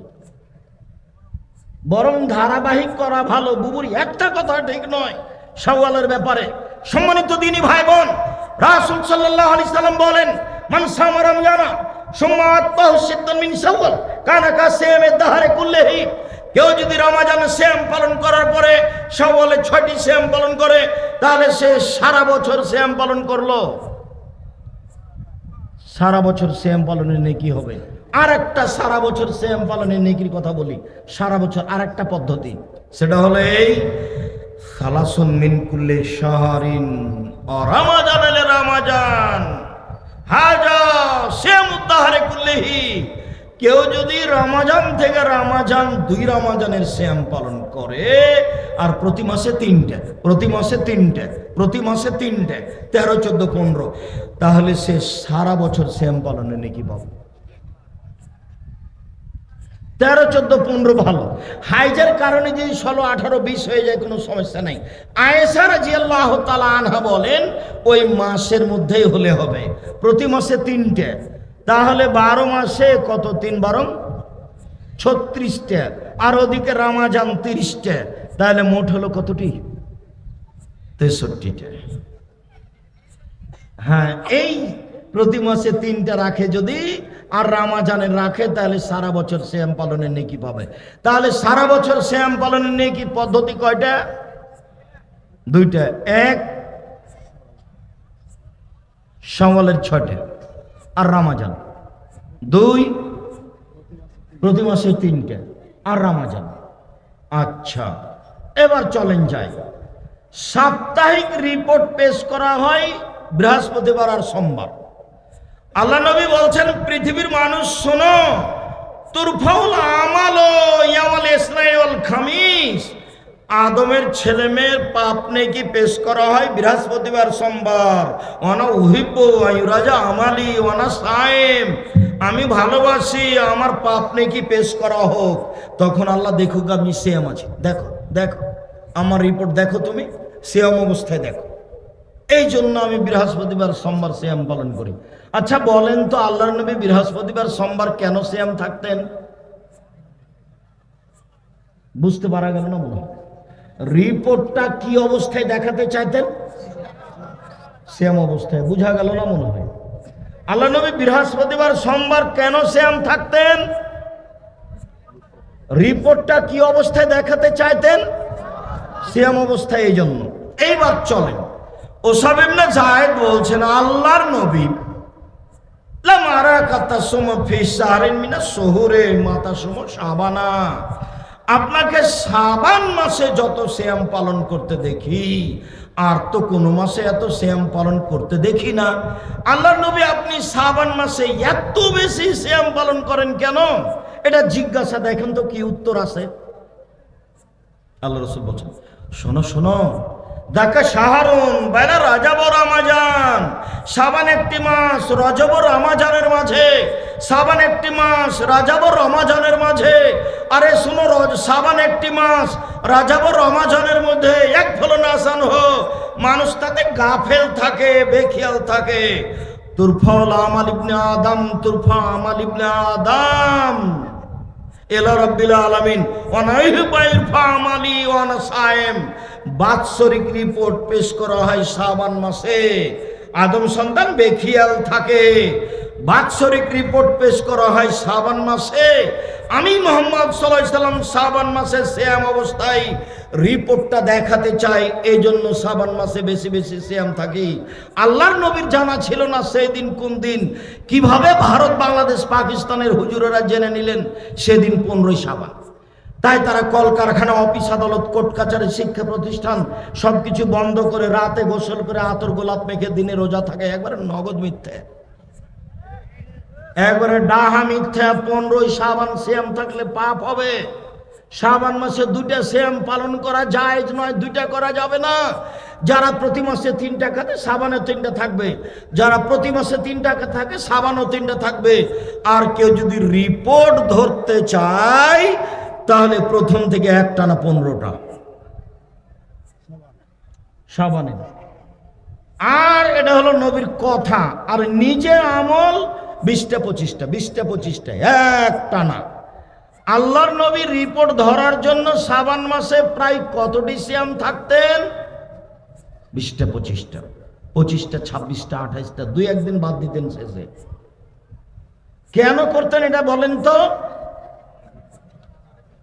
বরং ধারাবাহিক করা ভালো। বুবুর একটা কথা ঠিক নয় শাওয়ালের ব্যাপারে। সম্মানিত দিনী ভাই বোন, রাসূল সাল্লাল্লাহু আলাইহি সাল্লাম বলেন, মান সামা রমজানা সুম্মা আত্তাহু সিত্তান মিন শাওয়াল কানা কাসিয়ামিদ দাহরি কুল্লিহি। কেউ যদি রমজান সিয়াম পালন করার পরে শাওয়ালে 6টি সিয়াম পালন করে, তাহলে সে সারা বছর সিয়াম পালন করলো। সারা বছর সিয়াম পালনের নেকি হবে। আর একটা সারা বছর সিয়াম পালনের নেকির কথা বলি, সারা বছর আর একটা পদ্ধতি, সেটা হলো এই সালাসুন মিন কুল্লি শাহরিন ও রমাজান আল রমাজান হাজা সিয়ামুদ দাহরি কুল্লিহি। কেউ যদি রমজান থেকে রমজান 2 রমজানের সিয়াম পালন করে, আর প্রতি মাসে 3টে, প্রতি মাসে 3টে, প্রতি মাসে 3টে, 13, 14, 15, তাহলে সে সারা বছর সিয়াম পালনের নেকি পাবে। 13, 14, 15 ভালো। হাইজের কারণে যদি 16, 18, 20 হয়ে যায় কোনো সমস্যা নাই। আয়েশা রাদিয়াল্লাহু তাআলা আনহা বলেন ওই মাসের মধ্যেই হলে হবে, প্রতি মাসে 3টে, তাহলে 12 মাসে কত, 3 12 36টে, আর ওদিকে রমজান 30টে, তাহলে মোট হলো কতটি? 63টে। হ্যাঁ, এই প্রতি মাসে 3টা রাখে যদি, আর রমজানের রাখে, তাহলে সারা বছর সিয়াম পালনের নেকি পাবে। তাহলে সারা বছর সিয়াম পালনের নেকি পদ্ধতি কয়টা? 2টা। এক, শাওয়ালের 6টে আর রমজান। 2, প্রতি মাসে 3টে আর রমজান। আচ্ছা, এবার চলেন যাই। সাপ্তাহিক রিপোর্ট পেশ করা হয় বৃহস্পতিবার আর সোমবার। আল্লাহ নবী বলছেন, পৃথিবীর মানুষ শোনো, তুরফাউল আমালো ইয়াওমাল ইসনাই ওয়াল খামিস। আদমের ছেলে মেয়ের পাপ নেকি পেশ করা হয় বৃহস্পতিবার সোমবার। ওয়ানা উহিব্বু আইয়ুরাজা আমালি ওয়ানা সায়েম। আমি ভালোবাসি আমার পাপ নেকি পেশ করা হোক। তখন আল্লাহ দেখুক আমি সিয়াম আছি, দেখো দেখো আমার রিপোর্ট দেখো, তুমি সিয়াম অবস্থায় দেখো। এই জন্য আমি বৃহস্পতিবার সোমবার সিয়াম পালন করি। আচ্ছা বলেন তো, আল্লাহর নবী বৃহস্পতিবার সোমবার কেন সিয়াম থাকতেন? বুঝতে পারা গেল না মনে হয়? রিপোর্টটা কি অবস্থায় দেখাতে চাইতেন? সিয়াম অবস্থায়। বুঝা গেল না মনে হয়? আল্লাহ নবী বৃহস্পতিবার সোমবার কেন সিয়াম থাকতেন? রিপোর্টটা কি অবস্থায় দেখাতে চাইতেন? সিয়াম অবস্থায়। এই জন্য। এইবার চলেন, ওসাব ইবনে যায়েদ বলছেন আল্লাহর নবী আপনাকে শাবান মাসে যত সিয়াম পালন করতে দেখি, আর তো কোনো মাসে এত সিয়াম পালন করতে দেখি না। আল্লাহর নবী আপনি শাবান মাসে এত বেশি সিয়াম পালন করেন কেন? এটা জিজ্ঞাসা, দেখেন তো কি উত্তর আছে। আল্লাহ রাসূল বলছেন, শোনো শোনো, দেখা শাহরুন বাইনা রজব ও রমজান, শাবান একটি মাস, রজব ও রমজানের মাঝে। শাবান একটি মাস, রজব ও রমজানের মাঝে। আরে শুনো, শাবান একটি মাস, রজব ও রমজানের মধ্যে এক ফলন আসান হো, মানুষ তাতে গাফেল থাকে, বেখিয়াল থাকে। তুরফাউল আমাল ইবনে আদম, তুরফা আমাল ইবনে আদম এলা রাব্বিল আলামিন ওয়ানাইফা আমালি ওয়ানা সায়েম। বাৎসরিক রিপোর্ট পেশ করা হয় শাবান মাসে, আদম সন্তান বেখিয়াল থাকে। বাৎসরিক রিপোর্ট পেশ করা হয় শাবান মাসে। আমি মুহাম্মদ সাল্লাল্লাহু আলাইহি সাল্লাম শাবান মাসে সিয়াম অবস্থায় রিপোর্টটা দেখাতে চাই, এই জন্য শাবান মাসে বেশি বেশি সিয়াম থাকি। আল্লাহর নবীর জানা ছিল না সেই দিন কোন দিন। কিভাবে ভারত, বাংলাদেশ, পাকিস্তানের হুজুরেরা জেনে নিলেন সেদিন 15ই শাবান। তাই তারা কলকারখানা, অফিস আদালত, কোর্ট কাচারি, শিক্ষা প্রতিষ্ঠান সবকিছু বন্ধ করে রাতে গোসল করে আতর গোলাপ মেখে দিনে রোজা থাকে। একবারে নগদ মিথ্যে, একবারে ডাহা মিথ্যা। 15ই শাবান সিয়াম থাকলে পাপ হবে। শাবান মাসে 2টা সিয়াম পালন করা জায়েজ নয়, 2টা করা যাবে না। যারা প্রতি মাসে 3টা খাতে শাবানে 3টা থাকবে, যারা প্রতি মাসে 3টা থাকে শাবানও 3টা থাকবে। আর কেউ যদি রিপোর্ট ধরতে চায় তাহলে প্রথম থেকে একটানা 15টা শাবানে। আর এটা হলো নবীর কথা, আর নিজে আমল 20টা 25টা 20টা 25টা একটানা। আল্লাহর নবীর রিপোর্ট ধরার জন্য শাবান মাসে প্রায় কতটি সিয়াম থাকতেন? 20টা 25টা 25টা 26টা 28টা, 2-1 দিন বাদ দিতেন শেষে। কেন করতেন এটা বলেন তো?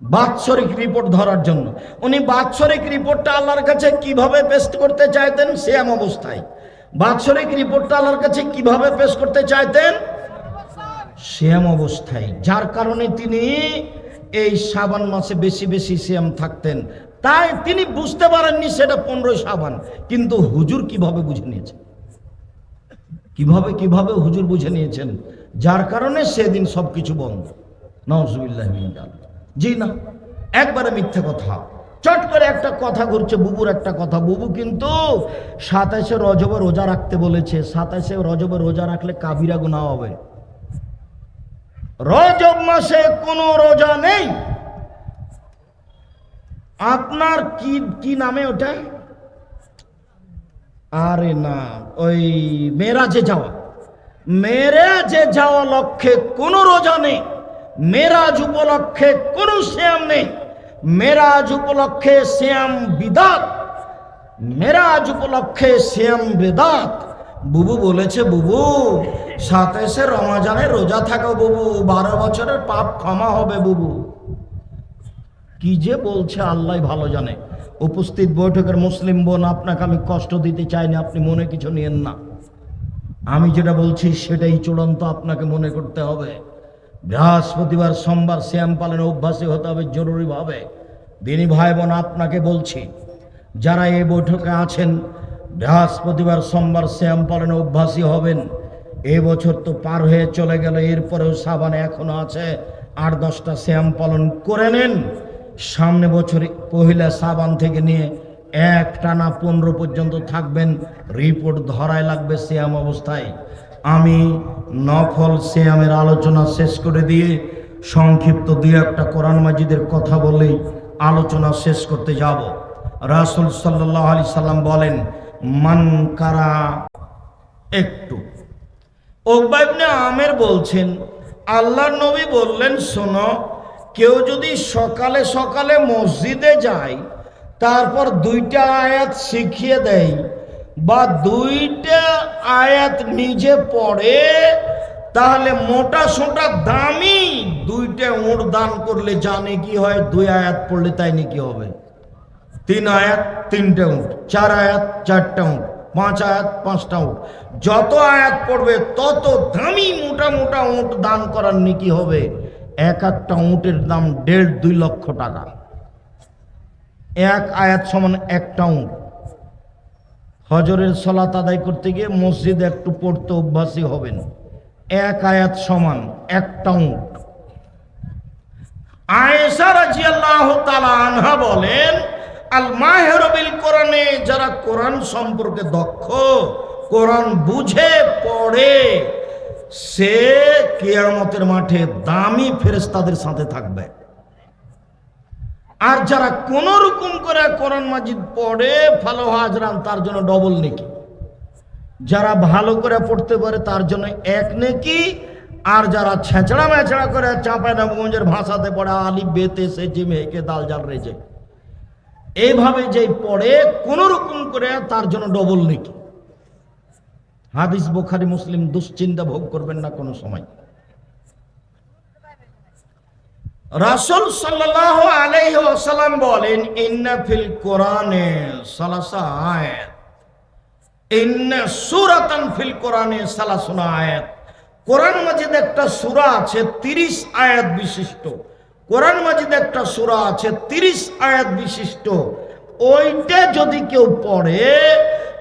বাৎসরিক রিপোর্ট ধরার জন্য। উনি বাৎসরিক রিপোর্টটা আল্লাহর কাছে কিভাবে পেশ করতে চাইতেন? সিয়াম অবস্থায়। বাৎসরিক রিপোর্টটা আল্লাহর কাছে কিভাবে পেশ করতে চাইতেন? সিয়াম অবস্থায়। যার কারণে তিনি এই শাবান মাসে বেশি বেশি সিয়াম থাকতেন। তাই তিনি বুঝতে পারেননি সেটা 15ই শাবান, কিন্তু হুজুর কিভাবে বুঝে নিয়েছেন, কিভাবে হুজুর বুঝে নিয়েছেন, যার কারণে সেদিন সবকিছু বন্ধ। নাউজুবিল্লাহি মিন যালিক। জি না, একবারে মিথ্যে কথা। চট করে একটা কথা ঘুরছে, বুবুর একটা কথা। বুবু কিন্তু 27শে রজবে রোজা রাখতে বলেছে। 27শে রজবে রোজা রাখলে কাবিরা গুনাহ হবে। রজব মাসে কোনো রোজা নেই। আপনার কি নামে ওটা? আরে না, ওই মেরাজে যাওয়া লক্ষ্যে কোনো রোজা নেই। মেরাজ উপলক্ষে কোনো সিয়াম নেই। মেরাজ উপলক্ষে সিয়াম বিদাত, মেরাজ উপলক্ষে সিয়াম বিদাত। বুবু বলেছে, বুবু 27শে রমজানে রোজা থাকো বুবু, 12 বছরের পাপ ক্ষমা হবে বুবু। কি যে বলছে আল্লাহ ভালো জানে। উপস্থিত বৈঠকের মুসলিম বোন, আপনাকে আমি কষ্ট দিতে চাইনি, আপনি মনে কিছু নিয়েন না। আমি যেটা বলছি সেটাই চূড়ান্ত, আপনাকে মনে করতে হবে। বৃহস্পতিবার সোমবার সিয়াম পালনে অভ্যাসী হতে হবে জরুরিভাবে। দিনী ভাই বোন, আপনাকে বলছি, যারা এই বৈঠকে আছেন বৃহস্পতিবার সোমবার সিয়াম পালনে অভ্যাসী হবেন। এই বছর তো পার হয়ে চলে গেল, এরপরেও শাবানে এখনো আছে 8-10টা সিয়াম পালন করে নেন। সামনে বছর পহিলা শাবান থেকে নিয়ে একটানা 15 পর্যন্ত থাকবেন। রিপোর্ট ধরায় লাগবে সিয়াম অবস্থায়। আমি নফল সিয়ামের আলোচনা শেষ করে দিয়ে সংক্ষিপ্ত 2-1টা কোরআন মাজিদের কথা বলেই আলোচনা শেষ করতে যাব। রাসূল সাল্লাল্লাহু আলাইহি সাল্লাম বলেন, মানকারা। একটু উকবা ইবনে আমের বলছেন, আল্লাহর নবী বললেন, শোনো, কেউ যদি সকালে সকালে মসজিদে যায়, তারপর 2টা আয়াত শিখিয়ে দেয় বা 2টা আয়াত নিজে পড়ে, তাহলে মোটা সোটা দামি 2টা উট দান করলে জানে কি হয়? 2 আয়াত পড়লে তাই নাকি হবে? 3 আয়াত 3টে উট, 4 আয়াত 4টা উট, 5 আয়াত 5টা উট। যত আয়াত পড়বে তত দামি মোটা মোটা উট দান করার নেকি হবে। এক একটা উটের দাম 1.5-2 লক্ষ টাকা। 1 আয়াত সমান 1টা উট। হজরের সালাত আদায় করতে গিয়ে মসজিদে একটু পড়তে অভ্যাসী হবেন। 1 আয়াত সমান 1টা উট। আয়েশা রাদিয়াল্লাহু তাআলা আনহা বলেন, আল মাহির বিল কোরআনে, যারা কোরআন সম্পর্কে দক্ষ, কোরআন বুঝে পড়ে, সে কিয়ামতের মাঠে দামি ফেরেশতাদের সাথে থাকবে। আর যারা কোন রকম করে কোরআন মাজিদ পড়ে ফালো হাজরান, তার জন্য ডবল নেকি। যারা ভালো করে পড়তে পারে তার জন্য 1 নেকি, আর যারা ছেঁচড়া মেচড়া করে চাঁপাইনবাবগঞ্জের ভাষাতে পড়ে আলিফ বেতে সে জিমে কে দাল জাল রেজে, এইভাবে যে পড়ে কোন রকম করে, তার জন্য ডবল নেকি। হাদিস বুখারী মুসলিম, দুশ্চিন্তা ভোগ করবেন না কোনো সময়। রাসূল সাল্লাল্লাহু আলাইহি ওয়াসাল্লাম বলেন, ইন্না ফিল কোরআনে সালাসা আয়াত, ইন্না সূরাতান ফিল কোরআনে সালাসুনা আয়াত। কোরআন মাজিদে একটা সূরা আছে 30 আয়াত বিশিষ্ট। কোরআন মাজিদে একটা সূরা আছে 30 আয়াত বিশিষ্ট। ওইটা যদি কেউ পড়ে,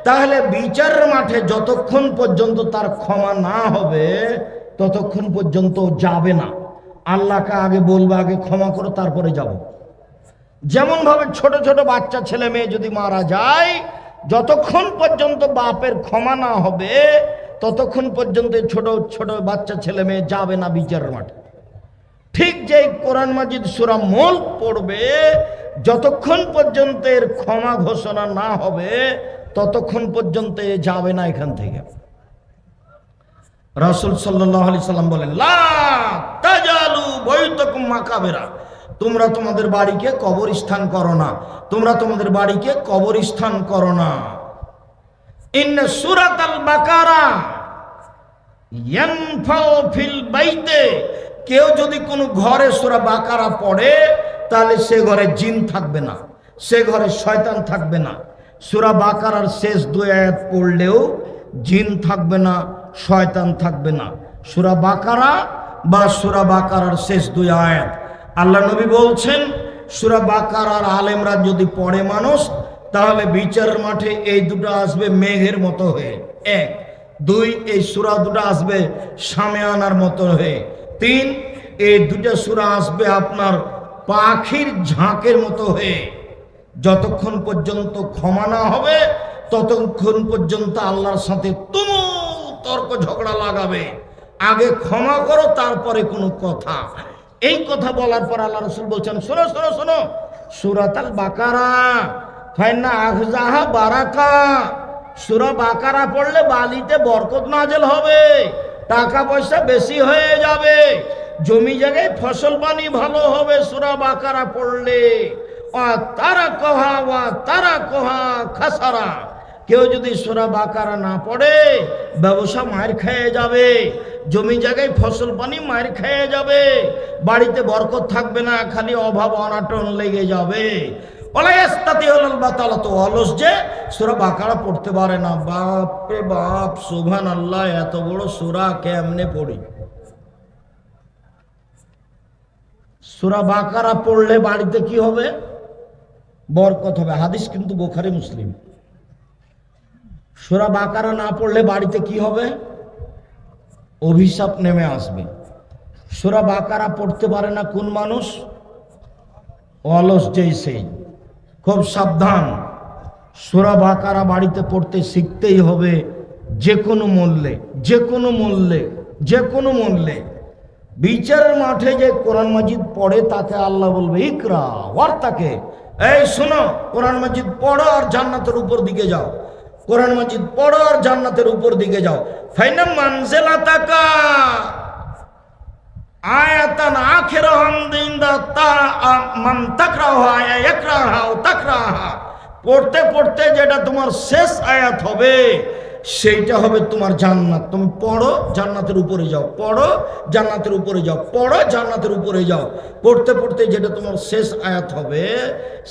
তাহলে বিচারের মাঠে যতক্ষণ পর্যন্ত তার ক্ষমা না হবে ততক্ষণ পর্যন্ত যাবে না। আল্লাহকে আগে বলবে, আগে ক্ষমা করো, তারপরে যাব। যেমন ভাবে ছোট ছোট বাচ্চা ছেলে মেয়ে যদি মারা যায়, যতক্ষণ পর্যন্ত বাপের ক্ষমা না হবে ততক্ষণ পর্যন্ত ছোট ছোট বাচ্চা ছেলে মেয়ে যাবে না বিচারের মাঠে। ঠিক যেই কোরআন মাজিদ সূরা মুলক পড়বে, যতক্ষণ পর্যন্ত এর ক্ষমা ঘোষণা না হবে ততক্ষণ পর্যন্ত যাবে না এখান থেকে। রাসূল সাল্লাল্লাহু আলাইহি সাল্লাম বলেন, লা তাজালু বাইতাকুম মাকাবেরা, তোমরা তোমাদের বাড়িকে কবরস্থান করো না, তোমরা তোমাদের বাড়িকে কবরস্থান করো না। ইন্না সূরাতাল বাকারা ইয়ানফাউ ফিল বাইতে, কেউ যদি কোনো ঘরে সূরা বাকারা পড়ে, তাহলে সে ঘরে জিন থাকবে না, সে ঘরে শয়তান থাকবে না। সূরা বাকারার শেষ 2 আয়াত পড়লেও জিন থাকবে না, শয়তান থাকবে না। সূরা বাকারা বা সূরা বাকারার শেষ 2 আয়াত। আল্লাহ নবী বলছেন, সূরা বাকারার আলেমরা যদি পড়ে মানুষ, তাহলে বিচারের মাঠে এই দুটো আসবে মেঘের মতো হয়ে। 1, 2, এই সূরা দুটো আসবে শামিয়ানার মতো হয়ে। 3, এই দুটো সূরা আসবে আপনার পাখির ঝাঁকের মতো হয়ে। যতক্ষণ পর্যন্ত ক্ষমা না হবে ততক্ষণ পর্যন্ত আল্লাহর সাথে তুমুল তর্ক ঝগড়া লাগাবে। আগে ক্ষমা করো, তারপরে কোনো কথা। এই কথা বলার পর আল্লাহ রাসূল বলছেন, শোনো শোনো শোনো, সূরাতুল বাকারা ফাইন্না আখজাহা বারাকা, সূরা বাকারা পড়লে বালিতে বরকত নাজেল হবে, টাকা পয়সা বেশি হয়ে যাবে, জমি জায়গায় ফসল পানি ভালো হবে সূরা বাকারা পড়লে। তারা কহা খাসারা, কেউ যদি সূরা বাকারা না পড়ে ব্যবসা মার খেয়ে যাবে, জমি জায়গায় ফসল পানি মার খেয়ে যাবে, বাড়িতে বরকত থাকবে না, খালি অভাব অনাটন লেগে যাবে। অলস যে সূরা বাকারা পড়তে পারে না। বাপ রে বাপ, সুবহানাল্লাহ, এত বড় সূরা কেমনে পড়ি? সূরা বাকারা পড়লে বাড়িতে কি হবে? বরকত হবে। হাদিস কিন্তু বুখারী মুসলিম। সূরা বাকারা না পড়লে বাড়িতে কি হবে? অভিশাপ নেমে আসবে। সূরা বাকারা পড়তে পারে না কোন মানুষ? অলস যেই সেই। খুব সাবধান, সূরা বাকারা বাড়িতে পড়তে শিখতেই হবে, যে কোনো মূল্যে, যে কোনো মূল্যে, যে কোনো মূল্যে। বিচারের মাঠে যে কোরআন মাজিদ পড়ে তাকে আল্লাহ বলবে ইকরা ওয়ারতাকে, এই শোনো, কোরআন মাজিদ পড়ো আর জান্নাতের উপর দিকে যাও। কোরআন মাজিদ পড়ো আর জান্নাতের উপর দিকে যাও। ফাইনা মানজিলাতাকা আয়াতান আখিরাহাম দিনদা তা মান তাকরাহা ইয়াকরাহা ও তাকরাহা, পড়তে পড়তে যেটা তোমার শেষ আয়াত হবে সেইটা হবে তোমার জান্নাত। তুমি পড়ো জান্নাতের উপরে যাও, পড়ো জান্নাতের উপরে যাও, পড়ো জান্নাতের উপরে যাও। পড়তে পড়তে যেটা তোমার শেষ আয়াত হবে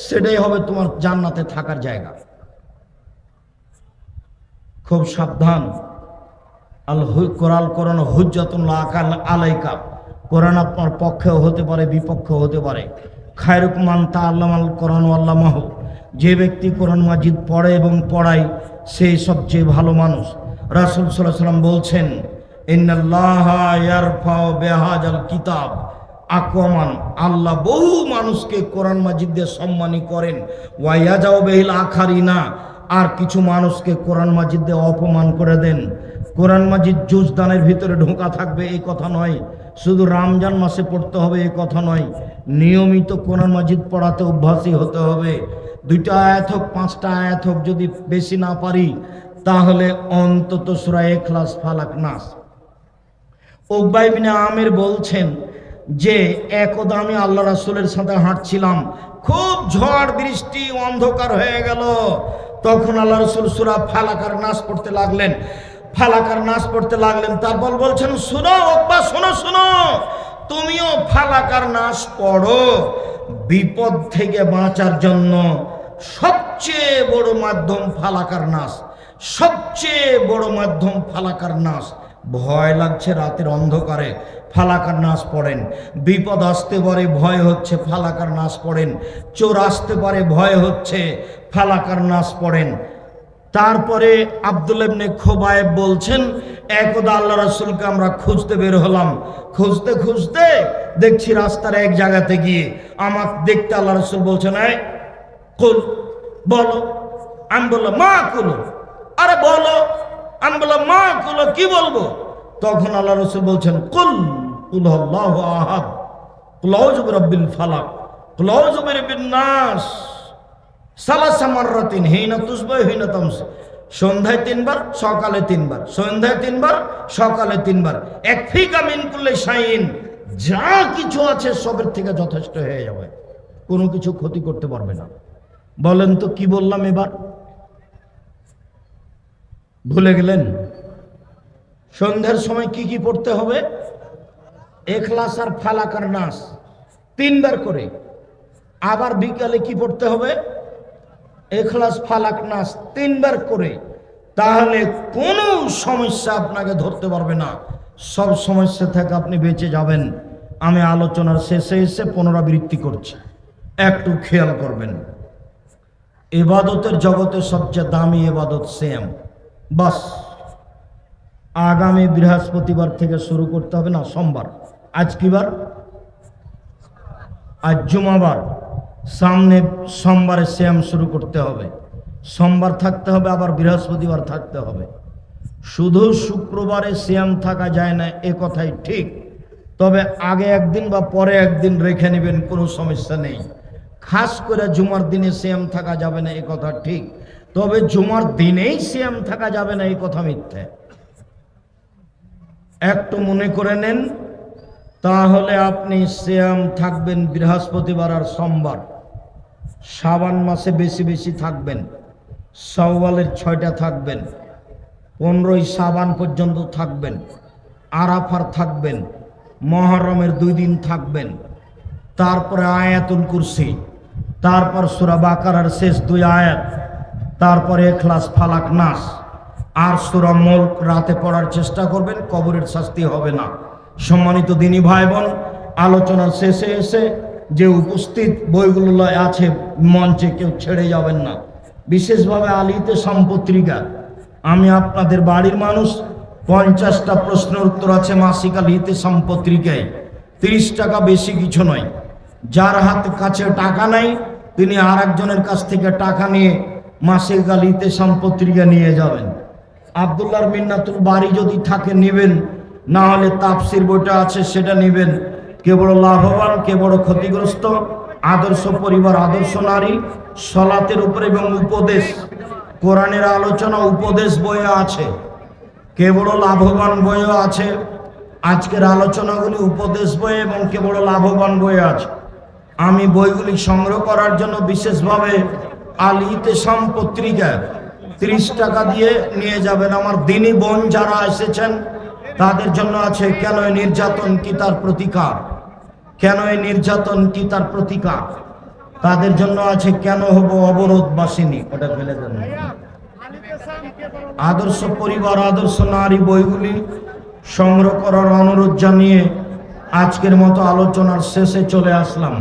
সেটাই হবে তোমার জান্নাতে থাকার জায়গা। খুব সাবধান। কোরআন হুজ্জাতুল্লাহ আলাইকা, কোরআন আপনার পক্ষেও হতে পারে বিপক্ষেও হতে পারে। খায়রুকুম মান তাআল্লামাল কোরআন ওয়া আল্লামাহু, যে ব্যক্তি কোরআন মাজিদ পড়ে এবং পড়ায় সেই সবচেয়ে ভালো মানুষ। রাসূল সাল্লাল্লাহু আলাইহি ওয়াসাল্লাম বলছেন, ইন্নাল্লাহা ইয়ারফাউ বিহাযাল কিতাব আকওয়ামান, আল্লাহ বহু মানুষকে কোরআন মাজিদ দিয়ে সম্মানী করেন। ওয়া ইয়াজাউ বিহিল আখারিনা, আর কিছু মানুষকে কোরআন মাজিদ দিয়ে অপমান করে দেন। কোরআন মাজিদ জুজদানের ভিতরে ঢোকা থাকবে এই কথা নয়, শুধু রমজান মাসে পড়তে হবে এই কথা নয়, নিয়মিত কোরআন মাজিদ পড়াতে অভ্যাসী হতে হবে। 2টা আয়াত হোক 5টা আয়াত হোক, যদি বেশি না পারি তাহলে অন্তত সূরা ইখলাস ফালাক নাস। উকবা ইবনে আমির বলছেন যে একদা আমি আল্লাহ রাসূলের সাথে হাঁটছিলাম, খুব ঝড় বৃষ্টি অন্ধকার হয়ে গেল। তখন আল্লাহ রাসূল সূরা ফালাক আর নাস পড়তে লাগলেন, ফালাক আর নাস পড়তে লাগলেন। তারপর বলছেন, শোনো উকবা, শোনো শোনো, তুমিও ফালাক আর নাস পড়ো। বিপদ থেকে বাঁচার জন্য সবচেয়ে বড় মাধ্যম ফালাক আর নাস, সবচেয়ে বড় মাধ্যম ফালাক আর নাস। ভয় লাগছে রাতের অন্ধকারে, ফালাক আর নাস পড়েন। বিপদ আসতে পারে, ভয় হচ্ছে, ফালাক আর নাস পড়েন। চোর আসতে পারে, ভয় হচ্ছে, ফালাক আর নাস পড়েন। তারপরে আব্দুল্লাহ ইবনে খুবাইব বলছেন, একদা আল্লাহ রাসূলকে আমরা খুঁজতে বের হলাম, খুঁজতে খুঁজতে দেখছি রাস্তার এক জায়গাতে গিয়ে আমার দেখতে আল্লাহ রাসূল বলছেন, এই কুল, বলো। আমি বললাম মা কুলো, আরে বলো। আমি বললাম মা কুলো, কি বলবো? তখন আল্লাহ রাসূল বলছেন, কুল কুল আল্লাহু আহাদ, কুল আউযু বিরাব্বিল ফালাক, কুল আউযু বিরাব্বিন নাস সালাসা মাররাতিন হিনা তুসবিহু হিনা তামসি, সন্ধ্যায় 3বার, সকালে 3বার, সন্ধ্যায় 3বার, সকালে 3বার। একফিকা মিন কুল্লি শাইইন, যা কিছু আছে সবের থেকে যথেষ্ট হয়ে যাবে, কোনো কিছু ক্ষতি করতে পারবে না। বলেন তো কি বললাম এবার? ভুলে গেলেন? সন্ধ্যার সময় কি কি পড়তে হবে? ইখলাস আর ফালাক আর নাস 3বার করে। আবার বিকালে কি পড়তে হবে? ইখলাস ফালাক নাস 3বার করে। তাহলে কোনো সমস্যা আপনাকে ধরতে পারবে না, সব সমস্যা থেকে আপনি বেঁচে যাবেন। আমি আলোচনার শেষে এসে পুনরাবৃত্তি করছি, একটু খেয়াল করবেন। ইবাদতের জগতে সবচেয়ে দামি ইবাদত সিয়াম। বাস আগামী বৃহস্পতিবার থেকে শুরু করতে হবে, না সোমবার, আজ কি বার? আজ জুমাবার, সামনে সোমবারে সিয়াম শুরু করতে হবে। সোমবার থাকতে হবে, আবার বৃহস্পতিবার থাকতে হবে। শুধু শুক্রবারে সিয়াম থাকা যায় না এ কথাই ঠিক, তবে আগে একদিন বা পরে একদিন রেখে নেবেন, কোনো সমস্যা নেই। খাস করে জুমার দিনে সিয়াম থাকা যাবে না এ কথা ঠিক, তবে জুমার দিনেই সিয়াম থাকা যাবে না এই কথা মিথ্যে। একটু মনে করে নেন, তাহলে আপনি সিয়াম থাকবেন বৃহস্পতিবার আর সোমবার। শাবান মাসে বেশি বেশি থাকবেন, শাওয়ালের 6টা থাকবেন, 15ই শাবান পর্যন্ত থাকবেন, আরাফার থাকবেন, মুহররমের 2 দিন থাকবেন, তারপরে আয়াতুল কুরসি, তারপর সূরা বাকারার শেষ 2 আয়াত, তারপরে ইখলাস ফালাক নাস আর সূরা মুলক রাতে পড়ার চেষ্টা করবেন, কবরের শাস্তি হবে না। সম্মানিত দিনী ভাই বোন, আলোচনার শেষে এসে যে উপস্থিত বইগুলো আছে মঞ্চে কেউ ছেড়ে যাবেন না। বিশেষভাবে আলিতে সম্পত্রিকা, আমি আপনাদের বাড়ির মানুষ, 50টা প্রশ্নের উত্তর আছে মাসিক আলিতে সম্পত্রিকায়। 30 টাকা, বেশি কিছু নয়। যার হাতে কাছে টাকা নাই তিনি আর একজনের কাছ থেকে টাকা নিয়ে মাসিক আলিতে সম্পত্রিকা নিয়ে যাবেন। আব্দুল্লাহর মিন্নাতুল বাড়ি যদি থাকে নেবেন, না হলে তাফসির বইটা আছে সেটা নেবেন। কে বড় লাভবান, কে বড় ক্ষতিগ্রস্ত, আদর্শ পরিবার, আদর্শ নারী, সলাতের উপরে এবং উপদেশ, কোরআনের আলোচনা উপদেশ বইয়ে আছে, কেবল লাভবান বইও আছে। আজকের আলোচনাগুলি উপদেশ বই এবং কেবল লাভবান বইয়ে আছে। আমি বইগুলি সংগ্রহ করার জন্য বিশেষভাবে আল ইতেসাম পত্রিকা 30 টাকা দিয়ে নিয়ে যাবেন। আমার দিনী বোন যারা এসেছেন তাদের জন্য আছে কেন এই নির্যাতন কি তার প্রতিকার, কেন এই নির্যাতন কি তার প্রতিকার। তাদের জন্য আছে কেন হব অবরোধবাসিনী, ওটা ফেলে দেন। আদর্শ পরিবার, আদর্শ নারী বইগুলি সংগ্রহ করার অনুরোধ জানিয়ে আজকের মতো আলোচনার শেষে চলে আসলাম।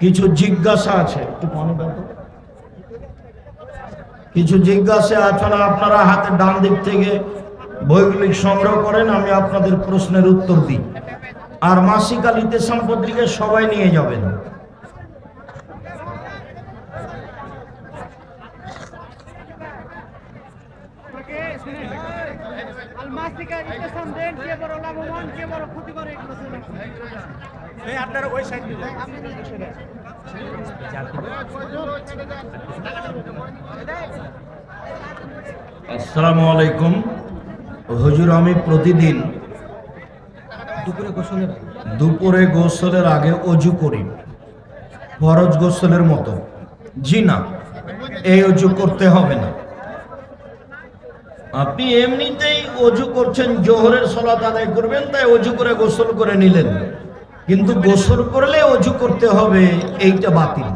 কিছু জিজ্ঞাসা আছে, একটু পানি দাও তো। কিছু জিজ্ঞাসা আছে না, আপনারা হাতের ডান দিক থেকে বইগুলি সংগ্রহ করেন, আমি আপনাদের প্রশ্নের উত্তর দিই। আর মাসিক আল ইতেসাম পত্রিকা সবাই নিয়ে যাবেন। আসসালামু আলাইকুম হুজুর, আমি প্রতিদিন দুপুরে গোসলের আগে অজু করি, ফরজ গোসলের মতো। জি না, এই অজু করতে হবে না। আপনি এমনিতেই অজু করছেন, জোহরের সালাত আদায় করবেন, তাই অজু করে গোসল করে নিলেন, কিন্তু গোসল করলে অজু করতে হবে, এইটা বাতিল।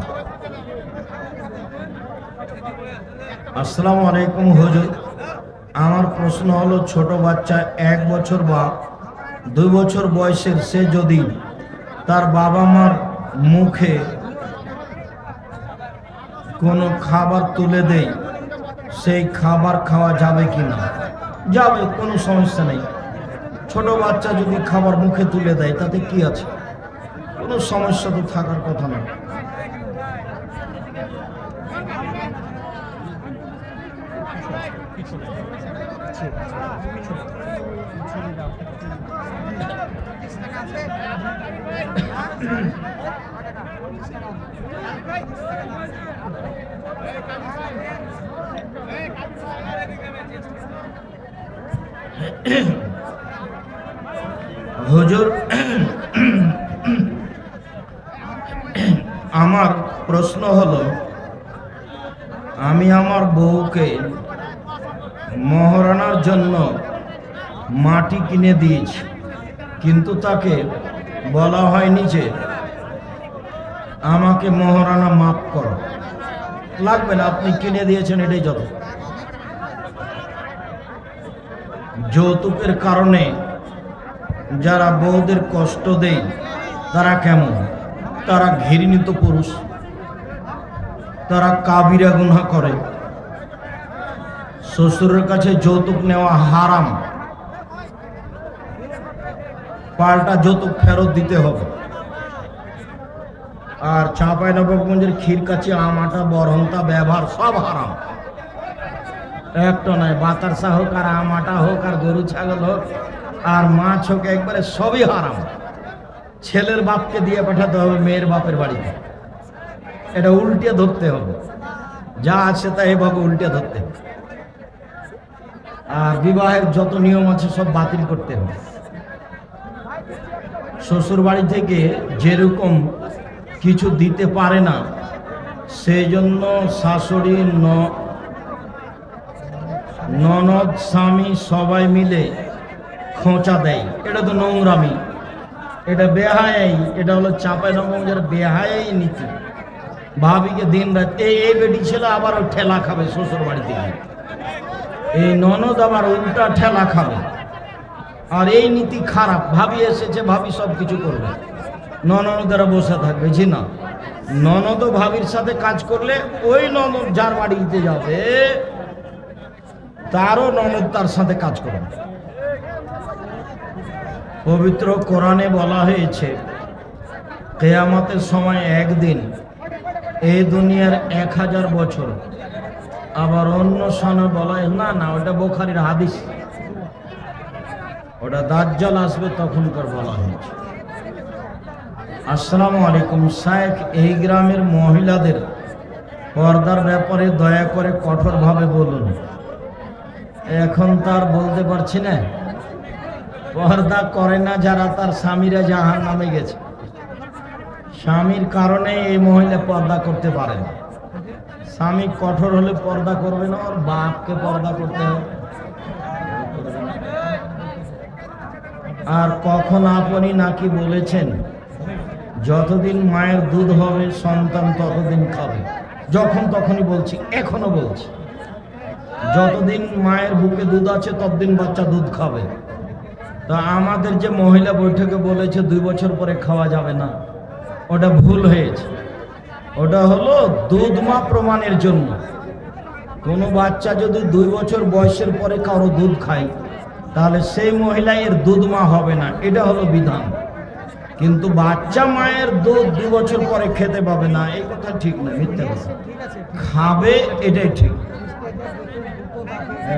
আসসালামু আলাইকুম হুজুর, আমার প্রশ্ন হলো ছোট বাচ্চা 1 বছর বা 2 বছর বয়সের, সে যদি তার বাবা মার মুখে কোনো খাবার তুলে দেয়, সেই খাবার খাওয়া যাবে কি না? যাবে, কোনো সমস্যা নেই। ছোট বাচ্চা যদি খাবার মুখে তুলে দেয় তাতে কি আছে, কোনো সমস্যা তো থাকার কথা না। হুজুর, আমার প্রশ্ন হলো, আমি আমার বউকে মহারানার জন্য মাটি কিনে দিয়েছি, কিন্তু তাকে বলা হয়নি যে আমাকে মহারানা মাফ করো। লাগবে না, আপনি কিনে দিয়েছেন, এটাই যথেষ্ট। যৌতুকের কারণে যারা বউদের কষ্ট দেয় তারা কেমন? তারা ঘৃণিত পুরুষ, তারা কাবিরা গুনাহ করে। শ্বশুরের কাছে যৌতুক নেওয়া হারাম, পাল্টা যৌতুক ফেরত দিতে হবে। আর চাঁপাইনবাবগঞ্জের ক্ষীরকাছি, আম, আটা, বরহন্তা ব্যবহার সব হারাম। একটা নয়, বাতাসা হোক আর আম আটা হোক আর গরু ছাগল হোক আর মাছ হোক, একবারে সবই হারাম। ছেলের বাপকে দিয়ে পাঠাতে হবে মেয়ের বাপের বাড়িতে, এটা উল্টে ধরতে হবে। যা আছে তা এভাবে উল্টে ধরতে হবে। আর বিবাহের যত নিয়ম আছে সব বাতিল করতে হবে। শ্বশুর বাড়ি থেকে যেরকম কিছু দিতে পারে না, সেই জন্য শাশুড়ি, ননদ, স্বামী সবাই মিলে খোঁচা দেয়। এটা তো নোংরামি, এটা বেহায়াই। এটা হলো চাঁপাইনবাবগঞ্জের বেহায়াই নীতি। ভাবিকে দিন রাত এই বেটি ছেলে আবার ওই ঠেলা খাবে শ্বশুর বাড়ি থেকে, এই ননদ আবার উল্টা ঠেলা খাবে। আর এই নীতি খারাপ। ভাবি এসেছে, ভাবি সব কিছু করবে, ননদেরা বসে থাকবে। জি না, ননদও ভাবির সাথে কাজ করলে ওই ননদ যার বাড়িতে যাবে তারও ননদ তার সাথে কাজ করবে। পবিত্র কোরআনে বলা হয়েছে কিয়ামতের সময় একদিন এই দুনিয়ার 1000 বছর। আবার অন্য সনে বলা হয় না, ওটা বুখারীর হাদিস, ওটা দাজ্জাল আসবে তখনকার বলা হয়েছে। আসসালামু আলাইকুম শায়েখ, এই গ্রামের মহিলাদের পর্দার ব্যাপারে দয়া করে কঠোরভাবে বলুন। এখন তার বলতে পারছি না। পর্দা করে না যারা, তার স্বামীরা জাহান্নামে গেছে। স্বামীর কারণে এই মহিলা পর্দা করতে পারে না। স্বামী কঠোর হলে পর্দা করবে না, ওর বাপকে পর্দা করতে হবে। আর কখন আপনি নাকি বলেছেন যতদিন মায়ের দুধ হবে সন্তান ততদিন খাবে। যখন তখনই বলছি, এখনো বলছি, যতদিন মায়ের বুকে দুধ আছে ততদিন বাচ্চা দুধ খাবে। তা আমাদের যে মহিলা বৈঠকে বলেছে 2 বছর পরে খাওয়া যাবে না, ওটা ভুল হয়েছে। ওটা হলো দুধ মা প্রমাণের জন্য। কোনো বাচ্চা যদি 2 বছর বয়সের পরে কারো দুধ খায় তাহলে সেই মহিলা এর দুধ মা হবে না, এটা হলো বিধান। কিন্তু বাচ্চা মায়ের দুধ 2 বছর পরে খেতে পাবে না, এই কথা ঠিক না, মিথ্যা কথা। খাবে, এটাই ঠিক।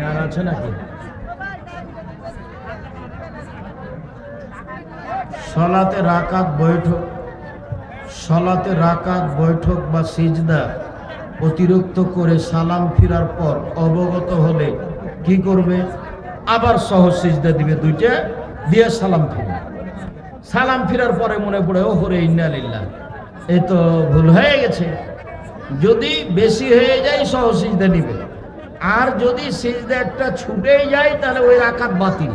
আর আছে নাকি? সলাতে রাকাত বৈঠক বা সিজদা অতিরিক্ত করে সালাম ফিরার পর অবগত হলে কি করবে? আবার সহজ সিজদা দিবে, 2টা দিয়ে সালাম ফিরবে। সালাম ফিরার পরে মনে পড়ে, ও হরে ইন্না লিল্লাহ, এই তো ভুল হয়ে গেছে। যদি বেশি হয়ে যায় সহজ সিজদা নিবে, আর যদি সিজদা একটা ছুটেই যায় তাহলে ওই রাকাত বাতিল,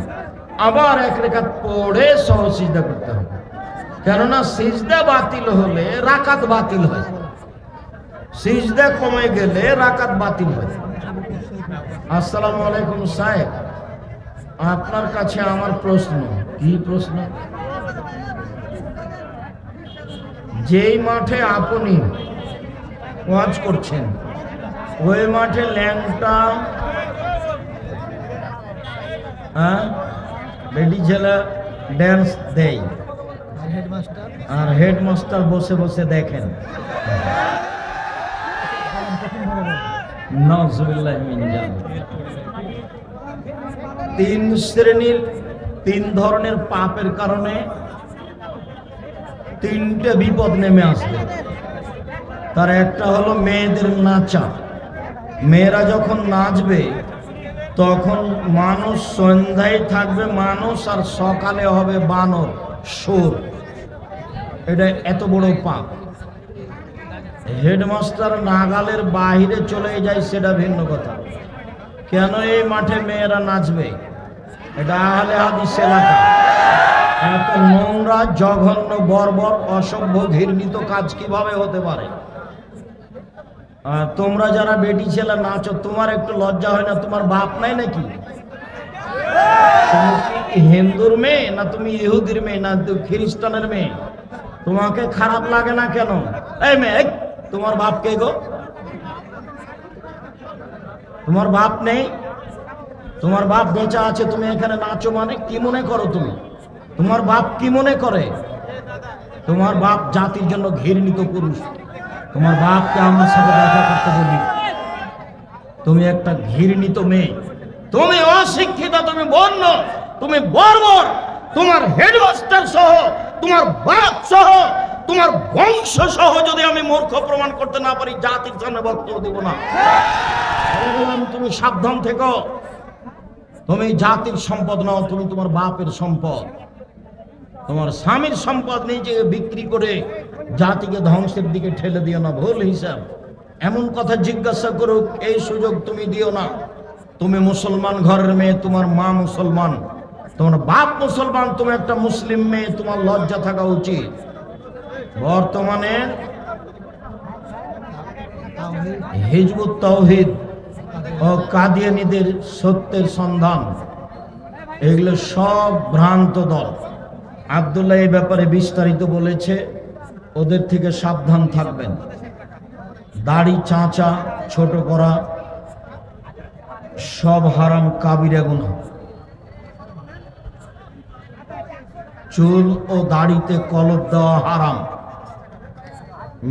আবার 1 রাকাত পড়ে সহজ সিজদা করতে হবে। কেননা সিজদা বাতিল হলে রাকাত বাতিল হয়, সিজদা কমে গেলে রাকাত বাতিল হয়। আসসালামু আলাইকুম সাহেব, আপনার কাছে আমার প্রশ্ন। কি প্রশ্ন? যেই মাঠে আপনি ওয়াজ করছেন ওই মাঠে ল্যাংটা লেডি ছেলে ড্যান্স দেয় আর হেডমাস্টার বসে বসে দেখেন। নাউজুবিল্লাহ মিন যালিক। 3 ধরনের পাপের কারণে 3টে বিপদ নেমে আসবে। তার একটা হলো মেয়েদের নাচা। মেয়েরা যখন নাচবে তখন মানুষ সন্ধ্যায় থাকবে মানুষ, আর সকালে হবে বানর, সুর। এটা এত বড় পাপ। হেডমাস্টার নাগালের বাহিরে চলে যায় সেটা ভিন্ন কথা। কেন এই মাঠে মেয়েরা নাচবে? এটা আহলে হাদিস এলাকা। এত নোংরা, জঘন্য, বর্বর, অসভ্য, ঘৃণিত কাজ কিভাবে হতে পারে? তোমরা যারা বেটি ছেলে নাচো, তোমার একটু লজ্জা হয় না? তোমার বাপ নাই নাকি? তুমি কি হিন্দুর মেয়ে, না তুমি ইহুদির মেয়ে, না খ্রিস্টানের মেয়ে? তোমাকে খারাপ লাগে না কেন? এই মেয়ে, তোমার বাপ কে গো? তোমার বাপ নেই? তোমার বাপ বেঁচে আছে, তুমি এখানে নাচো মানে কি মনে করো তুমি? তোমার বাপ কি মনে করে? তোমার বাপ জাতির জন্য ঘৃণিত পুরুষ। তোমার বাপকে আমার সাথে দেখা করতে বলি। তুমি একটা ঘৃণিত মেয়ে, তুমি অশিক্ষিত, তুমি বন্য, তুমি বর্বর। তোমার হেডমাস্টার সহ, তোমার বাপ সহ, তোমার বংশ সহ যদি আমি মূর্খ প্রমাণ করতে না পারি, জাতির সামনে বক্তব্য দিব না। তুমি সাবধান থেকো। তুমি জাতির সম্পদ নাও, তুমি তোমার বাপের সম্পদ। তোমার স্বামীর সম্পদ নিজেকে বিক্রি করে জাতিকে ধ্বংসের দিকে ঠেলে দিও না, ভুল হিসাব। এমন কথা জিজ্ঞাসা করুক, এই সুযোগ তুমি দিও না। তুমি মুসলমান ঘরের মেয়ে, তোমার মা মুসলমান, তোমার বাপ মুসলমান, তুমি একটা মুসলিম মেয়ে, তোমার লজ্জা থাকা উচিত। বর্তমানে হিজবুত তাওহীদ ও কাদিয়ানীদের সত্যের সন্ধান, এগুলো সব ভ্রান্ত দল। আব্দুল্লাহ এই ব্যাপারে বিস্তারিত বলেছে, ওদের থেকে সাবধান থাকবেন। দাড়ি চাঁচা, ছোট করা সব হারাম, কাবিরা গুনাহ। চুল ও দাড়িতে কলপ দেওয়া হারাম।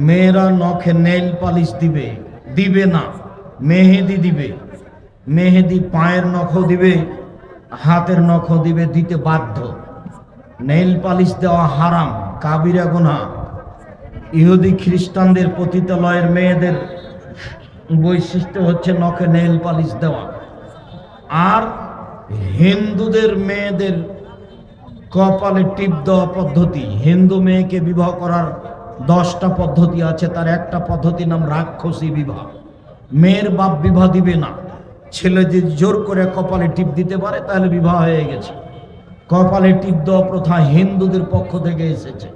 মেয়েরা নখে নেইল পালিশ দিবে না, মেহেদি দিবে। মেহেদি পায়ের নখও দিবে, হাতের নখও দিবে, দিতে বাধ্য। নেইল পালিশ দেওয়া হারাম, কাবিরা গুনাহ। ইহুদি খ্রিস্টানদের পতিতালয়ের মেয়েদের বৈশিষ্ট্য হচ্ছে নখে নেল পালিশ দেওয়া। আর হিন্দুদের মেয়েদের কপালে টিপ দেওয়া পদ্ধতি, হিন্দু মেয়েকে বিবাহ করার 10টা পদ্ধতি আছে, তার একটা পদ্ধতি নাম রাক্ষসী বিবাহ। মেয়ের বাপ বিবাহ দিবে না, ছেলে যদি জোর করে কপালে টিপ দিতে পারে তাহলে বিবাহ হয়ে গেছে। কপালে টিপ দেওয়া প্রথা হিন্দুদের পক্ষ থেকে এসেছে।